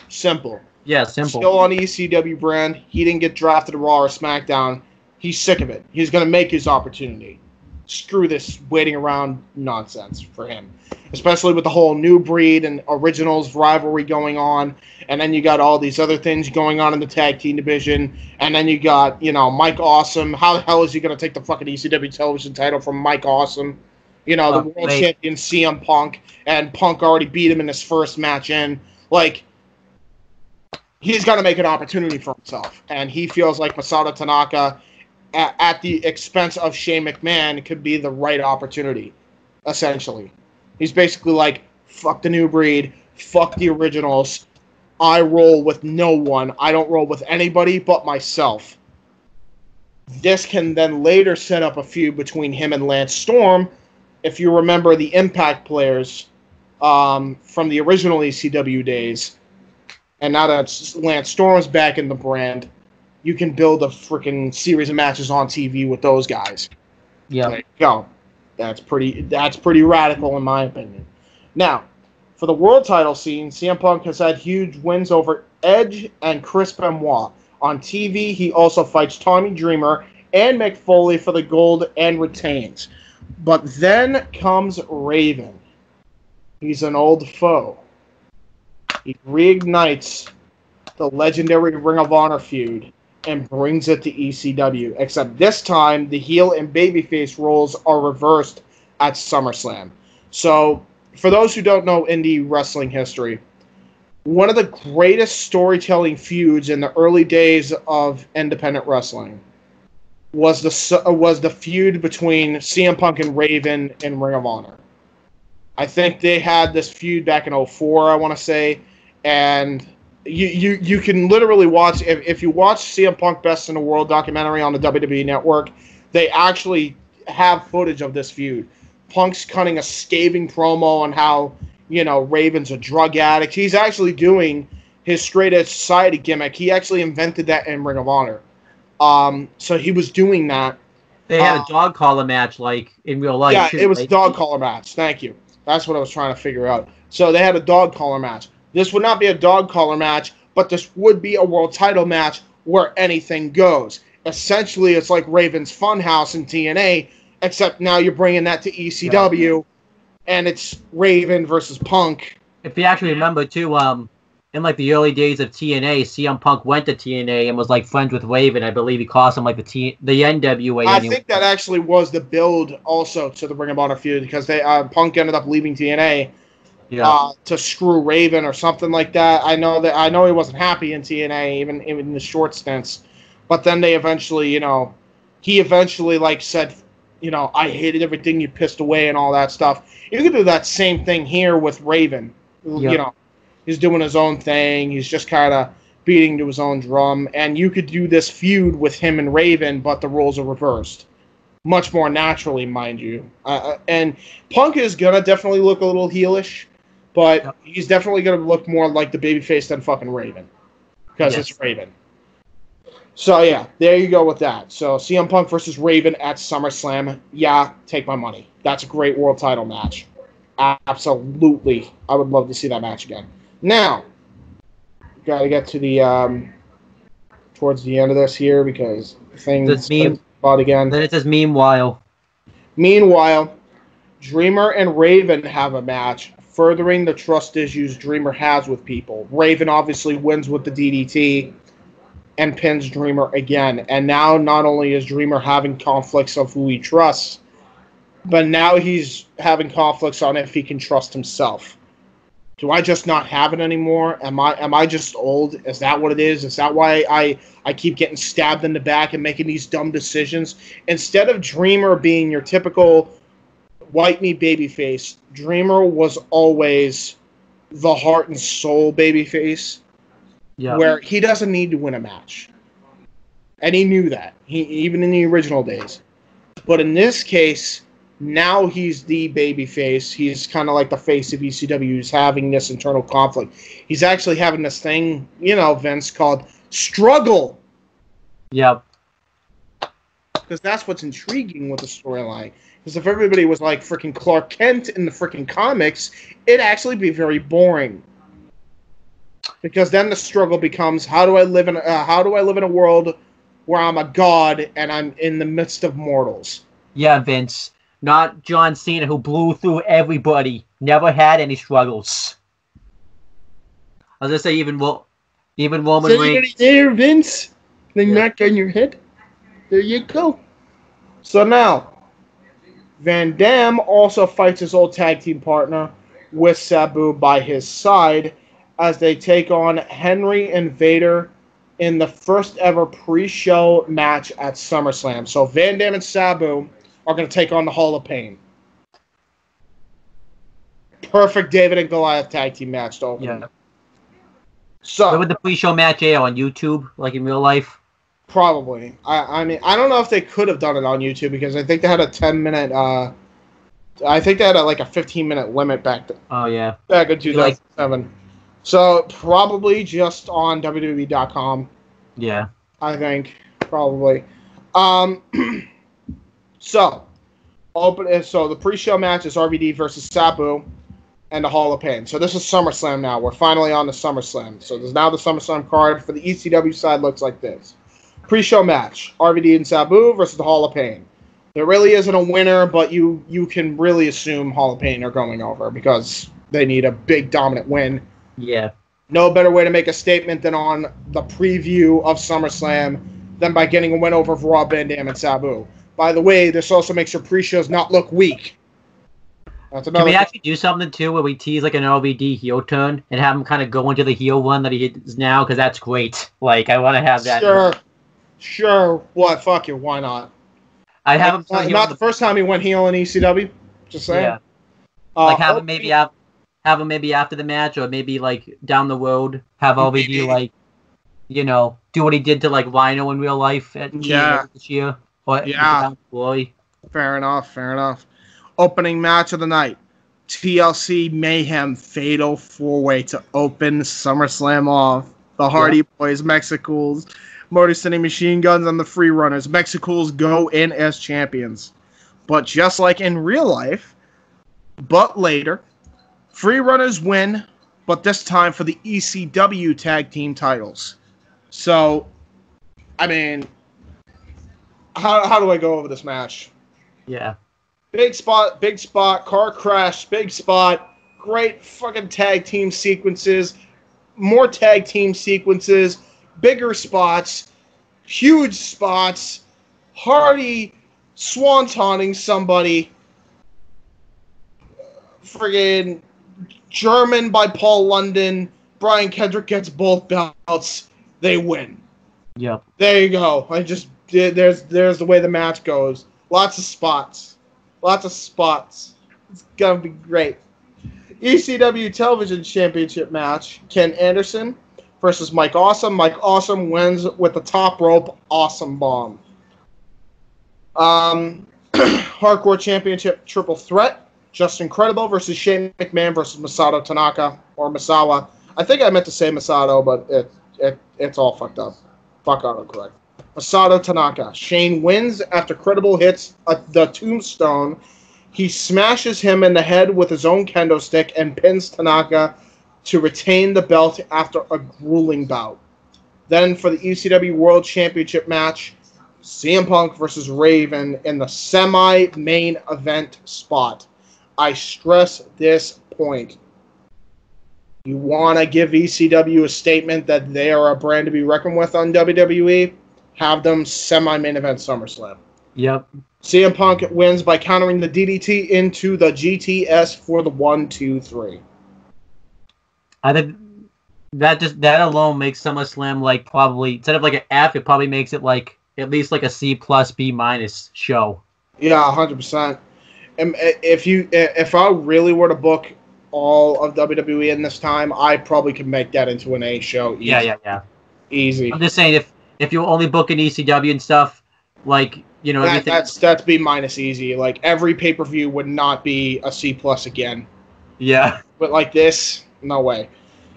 Simple. Yeah, simple. Still on the ECW brand. He didn't get drafted to Raw or SmackDown. He's sick of it. He's going to make his opportunity. Screw this waiting around nonsense for him. Especially with the whole New Breed and Originals rivalry going on. And then you got all these other things going on in the tag team division. And then you got, Mike Awesome. How the hell is he going to take the fucking ECW television title from Mike Awesome? The world champion CM Punk. And Punk already beat him in his first match in. Like, he's got to make an opportunity for himself. And he feels like Masato Tanaka, at the expense of Shane McMahon, could be the right opportunity, essentially. He's basically like, fuck the New Breed, fuck the Originals. I roll with no one. I don't roll with anybody but myself. This can then later set up a feud between him and Lance Storm. If you remember the Impact players from the original ECW days, and now that Lance Storm's back in the brand, you can build a freaking series of matches on TV with those guys. Yeah. There you go. That's pretty radical in my opinion. Now, for the world title scene, CM Punk has had huge wins over Edge and Chris Benoit. On TV, he also fights Tommy Dreamer and Mick Foley for the gold and retains. But then comes Raven. He's an old foe. He reignites the legendary Ring of Honor feud and brings it to ECW. Except this time, the heel and babyface roles are reversed at SummerSlam. So, for those who don't know indie wrestling history, one of the greatest storytelling feuds in the early days of independent wrestling was the feud between CM Punk and Raven in Ring of Honor. I think they had this feud back in 2004, I want to say, and you can literally watch, if you watch CM Punk Best in the World documentary on the WWE Network, they actually have footage of this feud. Punk's cutting a scathing promo on how, Raven's a drug addict. He's actually doing his straight edge society gimmick. He actually invented that in Ring of Honor. So he was doing that. They had a dog collar match, like, in real life. Yeah, too, it was a right? dog collar match. Thank you. That's what I was trying to figure out. So they had a dog collar match. This would not be a dog collar match, but this would be a world title match where anything goes. Essentially, it's like Raven's Funhouse in TNA, except now you're bringing that to ECW, and it's Raven versus Punk. If you actually remember, too, in, like, the early days of TNA, CM Punk went to TNA and was, like, friends with Raven. I believe he cost him, like, the NWA. I think that actually was the build also to the Ring of Honor feud, because Punk ended up leaving TNA to screw Raven or something like that. I know he wasn't happy in TNA, even in the short stints. But then they eventually, he eventually, like, said, I hated everything you pissed away and all that stuff. You could do that same thing here with Raven. He's doing his own thing. He's just kind of beating to his own drum. And you could do this feud with him and Raven, but the roles are reversed. Much more naturally, mind you. And Punk is going to definitely look a little heelish, but he's definitely going to look more like the babyface than fucking Raven. Because it's Raven. So, yeah, there you go with that. So, CM Punk versus Raven at SummerSlam. Yeah, take my money. That's a great world title match. Absolutely. I would love to see that match again. Now, got to get to the, towards the end of this here because things about again. Then it says meanwhile. Meanwhile, Dreamer and Raven have a match, furthering the trust issues Dreamer has with people. Raven obviously wins with the DDT and pins Dreamer again. And now not only is Dreamer having conflicts of who he trusts, but now he's having conflicts on if he can trust himself. Do I just not have it anymore? Am I just old? Is that what it is? Is that why I keep getting stabbed in the back and making these dumb decisions? Instead of Dreamer being your typical white meat babyface, Dreamer was always the heart and soul babyface. Yeah. Where he doesn't need to win a match. And he knew that. Even in the original days. But in this case, now he's the babyface. He's kind of like the face of ECW. He's having this internal conflict. He's actually having this thing, Vince, called struggle. Yep. Because that's what's intriguing with the storyline. Because if everybody was like freaking Clark Kent in the freaking comics, it'd actually be very boring. Because then the struggle becomes, how do I live in a world where I'm a god and I'm in the midst of mortals? Yeah, Vince. Not John Cena, who blew through everybody. Never had any struggles. I was gonna say even Roman Reigns. There, Vince. Then knock on your head. There you go. So now, Van Dam also fights his old tag team partner with Sabu by his side as they take on Henry and Vader in the first ever pre-show match at SummerSlam. So Van Dam and Sabu are going to take on the Hall of Pain. Perfect David and Goliath tag team match to open. Yeah. So where would the pre-show match air on YouTube, like in real life? Probably. I mean, I don't know if they could have done it on YouTube because I think they had a 10-minute. I think they had like a 15-minute limit back then. Oh yeah. Back in 2007. So probably just on WWE.com. Yeah. I think probably. So the pre-show match is RVD versus Sabu and the Hall of Pain. So this is SummerSlam now. We're finally on the SummerSlam. So there's now the SummerSlam card for the ECW side looks like this. Pre-show match, RVD and Sabu versus the Hall of Pain. There really isn't a winner, but you can really assume Hall of Pain are going over because they need a big dominant win. Yeah. No better way to make a statement than on the preview of SummerSlam than by getting a win over Raw, Van Dam, and Sabu. By the way, this also makes your pre-shows not look weak. Can we actually do something, too, where we tease like an LVD heel turn and have him kind of go into the heel one that he is now? Because that's great. Like, I want to have that. Sure. What? Fuck you. Why not? I have him not the first time he went heel in ECW. Just saying. Yeah. Like, have him maybe after the match, or maybe, like, down the road, have LVD, like, do what he did to, like, Rhino in real life at this year. Or Fair enough. Opening match of the night. TLC Mayhem Fatal 4-Way to open SummerSlam off. The Hardy Boys, Mexicools, Motor City Machine Guns, and the Free Runners. Mexicools go in as champions. But just like in real life, but later, Free Runners win, but this time for the ECW tag team titles. So, I mean, how do I go over this match? Yeah. Big spot, car crash, big spot, great fucking tag team sequences, more tag team sequences, bigger spots, huge spots, Hardy swantoning somebody, friggin' German by Paul London, Brian Kendrick gets both belts, they win. Yep. There you go. There's the way the match goes. Lots of spots. It's gonna be great. ECW Television Championship match. Ken Anderson versus Mike Awesome. Mike Awesome wins with the top rope awesome bomb. Hardcore Championship Triple Threat. Justin Credible versus Shane McMahon versus Masato Tanaka. Or Masawa. I think I meant to say Masato, but it's all fucked up. Fuck autocorrect. Masato Tanaka. Shane wins after Credible hits the tombstone. He smashes him in the head with his own kendo stick and pins Tanaka to retain the belt after a grueling bout. Then for the ECW World Championship match, CM Punk versus Raven in the semi-main event spot. I stress this point. You want to give ECW a statement that they are a brand to be reckoned with on WWE? Have them semi-main event SummerSlam. Yep. CM Punk wins by countering the DDT into the GTS for the 1-2-3. I think that alone makes SummerSlam like probably instead of like an F, it probably makes it like at least like a C+, B- show. Yeah, 100%. And if I really were to book all of WWE in this time, I probably could make that into an A show. Easy. Yeah. Easy. I'm just saying if you only book an ECW and stuff, like, you know, that's B- easy. Like every pay-per-view would not be a C+ again. Yeah. But like this, no way.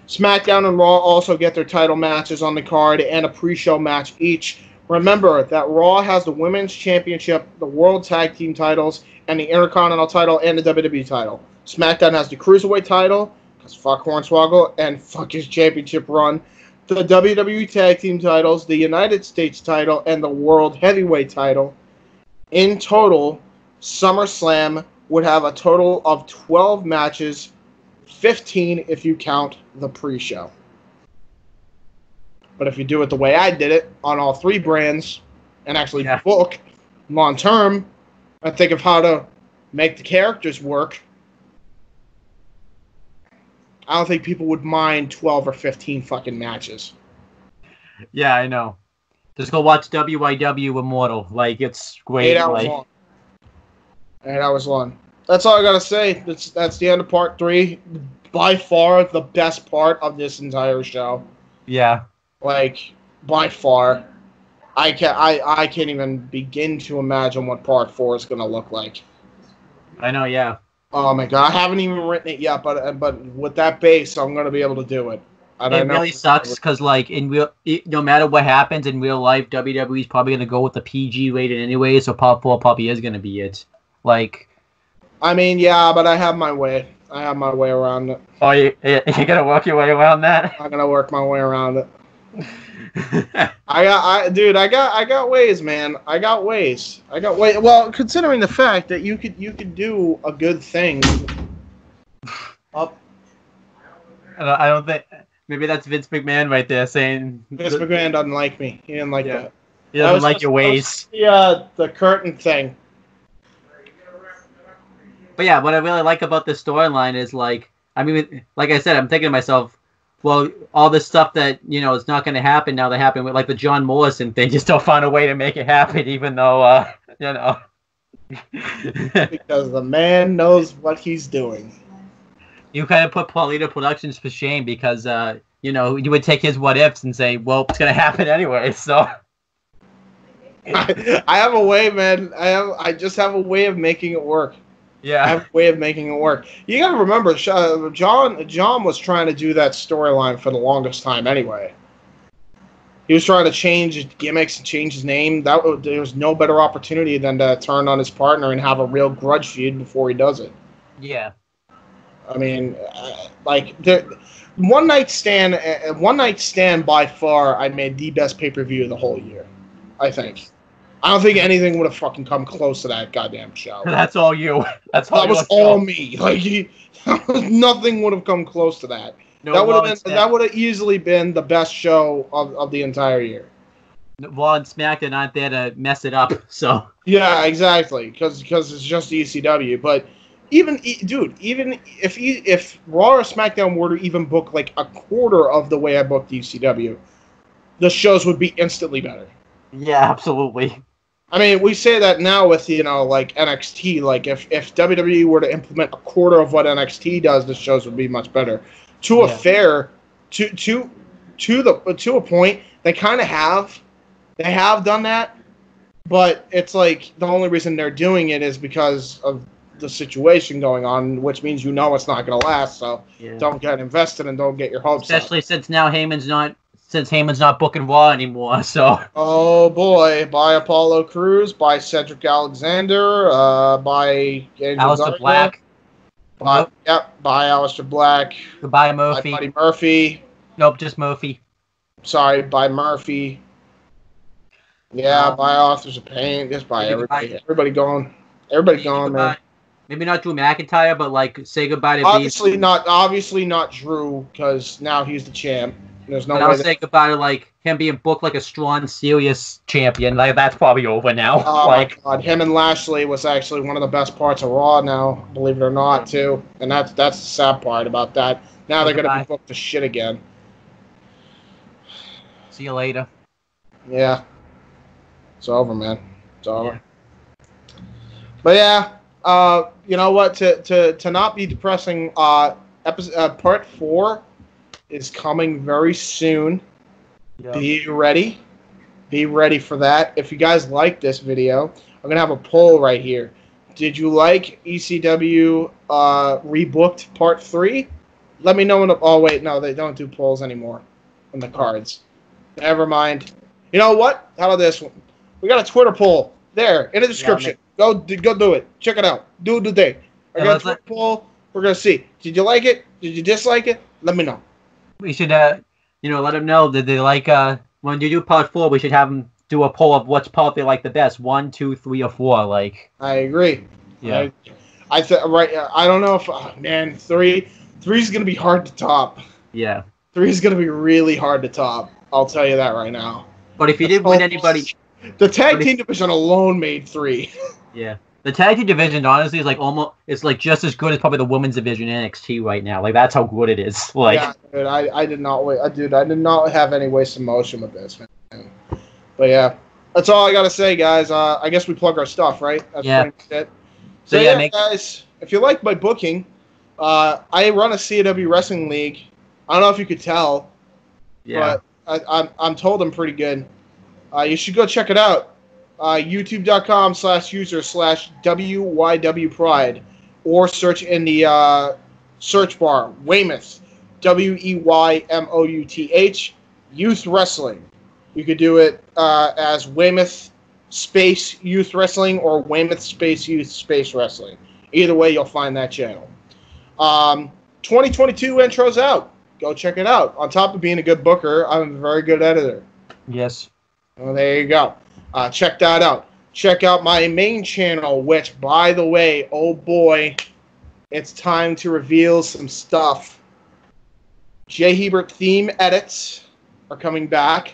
SmackDown and Raw also get their title matches on the card and a pre-show match each. Remember that Raw has the Women's Championship, the World Tag Team titles, and the Intercontinental title and the WWE title. SmackDown has the Cruiserweight title, because fuck Hornswoggle, and fuck his championship run. The WWE Tag Team titles, the United States title, and the World Heavyweight title. In total, SummerSlam would have a total of 12 matches, 15 if you count the pre-show. But if you do it the way I did it, on all three brands, and actually book long-term, and think of how to make the characters work, I don't think people would mind 12 or 15 fucking matches. Yeah, I know. Just go watch WIW Immortal. Like, it's great. 8 hours long. 8 hours long. That's all I gotta say. That's the end of part 3. By far the best part of this entire show. Yeah. Like, by far. I can't even begin to imagine what part 4 is gonna look like. I know, yeah. Oh my god, I haven't even written it yet, but with that base, I'm gonna be able to do it. It really sucks because, like, no matter what happens in real life, WWE's probably gonna go with the PG rated anyway, so part 4 probably is gonna be it. Like, I mean, yeah, but I have my way. I have my way around it. Oh, you're gonna work your way around that? I'm gonna work my way around it. I got ways, man. I got ways. Well, considering the fact that you could do a good thing. Up. I don't think. Maybe that's Vince McMahon right there saying. Vince McMahon doesn't like me. He didn't like that. He doesn't like your ways. The curtain thing. But yeah, what I really like about this storyline is, like, I mean, like I said, I'm thinking to myself, well, all this stuff that, you know, is not going to happen now that happened with, like, the John Morrison thing, you still found a way to make it happen, even though, you know. Because the man knows what he's doing. You kind of put Paulita Productions to shame because, you know, you would take his what-ifs and say, well, it's going to happen anyway, so. I have a way, man. I just have a way of making it work. Yeah. have a way of making it work. You got to remember, John was trying to do that storyline for the longest time anyway. He was trying to change his gimmicks and change his name. There was no better opportunity than to turn on his partner and have a real grudge feud before he does it. Yeah. I mean, like one night stand by far, I made the best pay-per-view of the whole year. I think. I don't think anything would have fucking come close to that goddamn show. That's all you. That was all me. Like nothing would have come close to that. No, that would have easily been the best show of the entire year. Raw and SmackDown aren't there to mess it up, so. Yeah, exactly, because it's just ECW. But even if Raw or SmackDown were to even book like a quarter of the way I booked ECW, the shows would be instantly better. Yeah, absolutely. I mean, we say that now with, like NXT. Like, if WWE were to implement a quarter of what NXT does, the shows would be much better. To a point, they kind of have. They have done that, but it's like the only reason they're doing it is because of the situation going on, which means it's not going to last. So don't get invested and don't get your hopes up. Especially since now Heyman's not booking Raw anymore, so. Oh boy, by Apollo Crews, by Cedric Alexander, by Aleister Black. By Aleister Black. Goodbye, Murphy. By Buddy Murphy. Nope, just Murphy. Sorry, by Murphy. Yeah, by Authors of Pain. Just by everybody. Everybody gone. Everybody gone, man. Maybe not Drew McIntyre, but like say goodbye to obviously not Drew, because now he's the champ. There's no way. I'll say goodbye to like him being booked like a strong, serious champion. Like that's probably over now. Oh my God, him and Lashley was actually one of the best parts of Raw now, believe it or not, too. And that's the sad part about that. Now they're gonna be booked to shit again. See you later. Yeah, it's over, man. It's over. Yeah. But yeah, you know what? To not be depressing, episode part 4 is coming very soon. Yep. Be ready. Be ready for that. If you guys like this video, I'm going to have a poll right here. Did you like ECW Rebooked Part 3? Let me know in the... Oh, wait. No, they don't do polls anymore on the cards. Never mind. You know what? How about this one? We got a Twitter poll there in the description. Go do it. Check it out. Do it today. I got a Twitter poll. We're going to see. Did you like it? Did you dislike it? Let me know. We should, let them know that they like, when you do part 4, we should have them do a poll of what's part they like the best. 1, 2, 3, or 4, like. I agree. Yeah. I don't know if, man, 3 is going to be hard to top. Yeah. 3 is going to be really hard to top. I'll tell you that right now. But if you did win anybody. The tag team division alone made 3. Yeah. The tag team division, honestly, is like just as good as probably the women's division in NXT right now. Like that's how good it is. Like, yeah, dude, I did not have any waste of motion with this, man. But yeah, that's all I gotta say, guys. I guess we plug our stuff, right? That's pretty much it. So yeah, guys, if you like my booking, I run a CW wrestling league. I don't know if you could tell, but I'm told I'm pretty good. You should go check it out. YouTube.com/user/WYWPride, or search in the search bar Weymouth, WEYMOUTH, Youth Wrestling. You could do it as Weymouth Space Youth Wrestling or Weymouth Space Youth Space Wrestling. Either way, you'll find that channel. 2022 intro's out. Go check it out. On top of being a good booker, I'm a very good editor. Yes. Well, there you go. Check that out. Check out my main channel, which, by the way, oh boy, it's time to reveal some stuff. J. Hebert theme edits are coming back.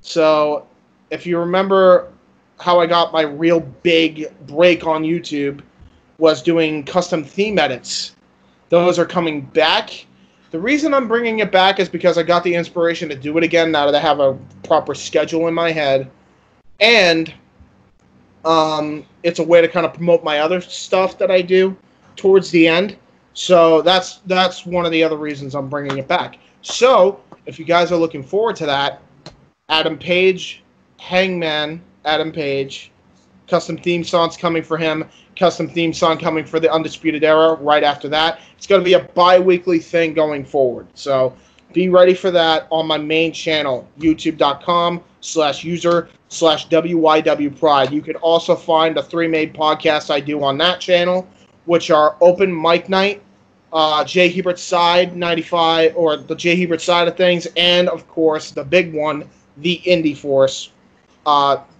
So, if you remember how I got my real big break on YouTube, was doing custom theme edits. Those are coming back. The reason I'm bringing it back is because I got the inspiration to do it again now that I have a proper schedule in my head. And it's a way to kind of promote my other stuff that I do towards the end. So that's one of the other reasons I'm bringing it back. So if you guys are looking forward to that, Adam Page, Hangman Adam Page, Custom theme songs coming for him. Custom theme song coming for the Undisputed Era right after that. It's going to be a bi-weekly thing going forward. So be ready for that on my main channel, youtube.com/user/WYW Pride. You can also find the 3 main podcasts I do on that channel, which are Open Mic Night, Jay Hebert's Side 95, or the Jay Hebert side of things, and of course the big one, the Indie Force.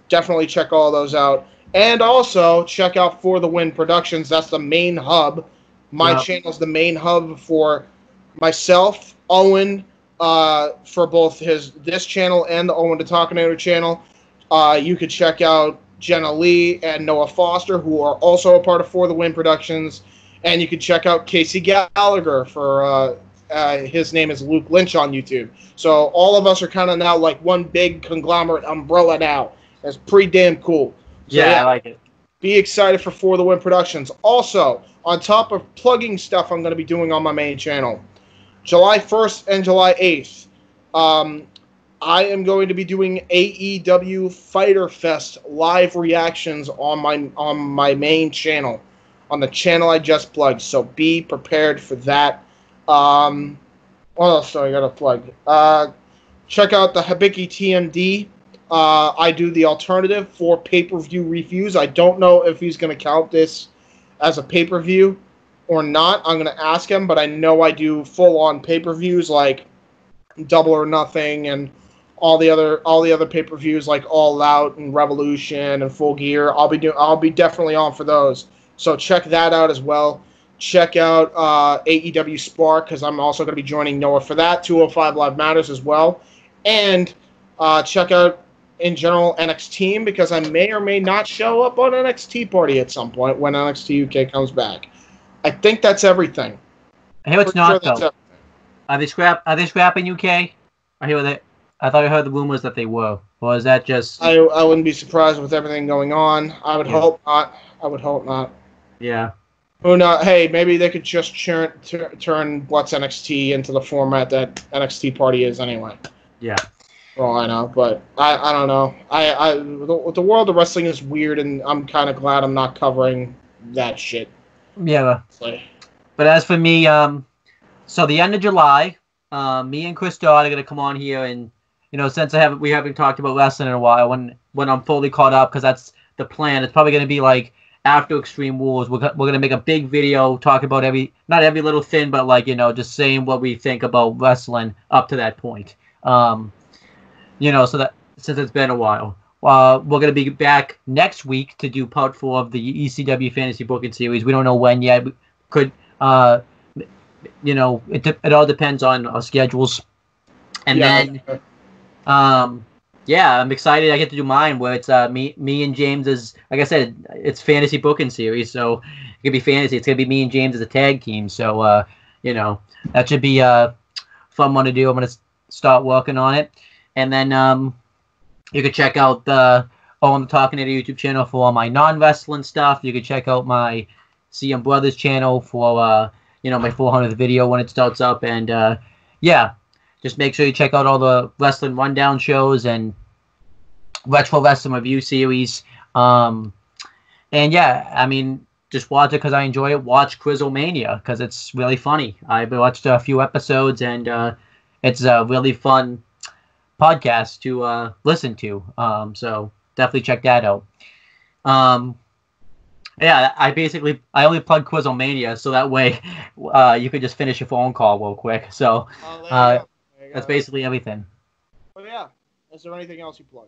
Definitely check all those out. And also check out For the Win Productions. That's the main hub. My channel's the main hub for myself, Owen, for both this channel and the Owen the Talkinator channel. You could check out Jenna Lee and Noah Foster, who are also a part of For the Win Productions. And you can check out Casey Gallagher for his name is Luke Lynch on YouTube. So all of us are kind of now like one big conglomerate umbrella now. That's pretty damn cool. So, yeah, I like it. Be excited for the Win Productions. Also, on top of plugging stuff I'm going to be doing on my main channel, July 1st and July 8th, I am going to be doing AEW Fighter Fest live reactions on my main channel, on the channel I just plugged. So be prepared for that. What else do I got to plug? Check out the Hibiki TMD. I do the alternative for pay-per-view reviews. I don't know if he's going to count this as a pay-per-view or not. I'm going to ask him, but I know I do full-on pay-per-views like Double or Nothing and all the other pay-per-views like All Out and Revolution and Full Gear. I'll be definitely on for those. So check that out as well. Check out AEW Spark, because I'm also going to be joining Noah for that. 205 Live Matters as well. And check out, in general, NXT, because I may or may not show up on NXT Party at some point when NXT UK comes back. I think that's everything. I hear it's not, though. Are they scrapping UK? I thought I heard the rumors that they were. Or is that just... I wouldn't be surprised with everything going on. I would hope not. I would hope not. Yeah. Who knows? Hey, maybe they could just turn What's NXT into the format that NXT Party is anyway. Yeah. Well, I know, but I don't know. The world of wrestling is weird, and I'm kind of glad I'm not covering that shit. Yeah. But as for me, so the end of July, me and Chris Dodd are gonna come on here, and since we haven't talked about wrestling in a while, when I'm fully caught up, because that's the plan. It's probably gonna be like after Extreme Rules. We're gonna make a big video talking about not every little thing, but like just saying what we think about wrestling up to that point. So that since it's been a while, we're going to be back next week to do part 4 of the ECW Fantasy Booking Series. We don't know when yet. We could, it all depends on our schedules. And then, I'm excited. I get to do mine where it's me and James is, like I said, it's Fantasy Booking Series, so it could be fantasy. It's going to be me and James as a tag team. So, that should be a fun one to do. I'm going to start working on it. And then you can check out the Owen the Talkinator YouTube channel for all my non-wrestling stuff. You can check out my CM Brothers channel for, my 400th video when it starts up. And, just make sure you check out all the Wrestling Rundown shows and Retro Wrestling Review series. Just watch it because I enjoy it. Watch Quizzlemania because it's really funny. I've watched a few episodes, and it's a really fun podcast to listen to, so definitely check that out. I only plug Quizzlemania so that way you could just finish your phone call real quick. So that's basically everything. Well, yeah. Is there anything else you plug?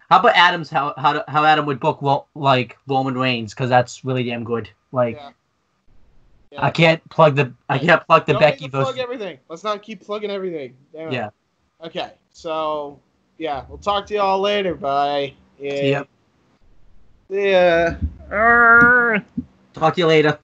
How about Adam's how Adam would book Roman Reigns, because that's really damn good. Yeah. I can't plug the Becky versus. Plug everything. Let's not keep plugging everything. Damn it. Yeah. Okay, so, we'll talk to y'all later. Bye. Yeah. See ya. Yeah. Talk to you later.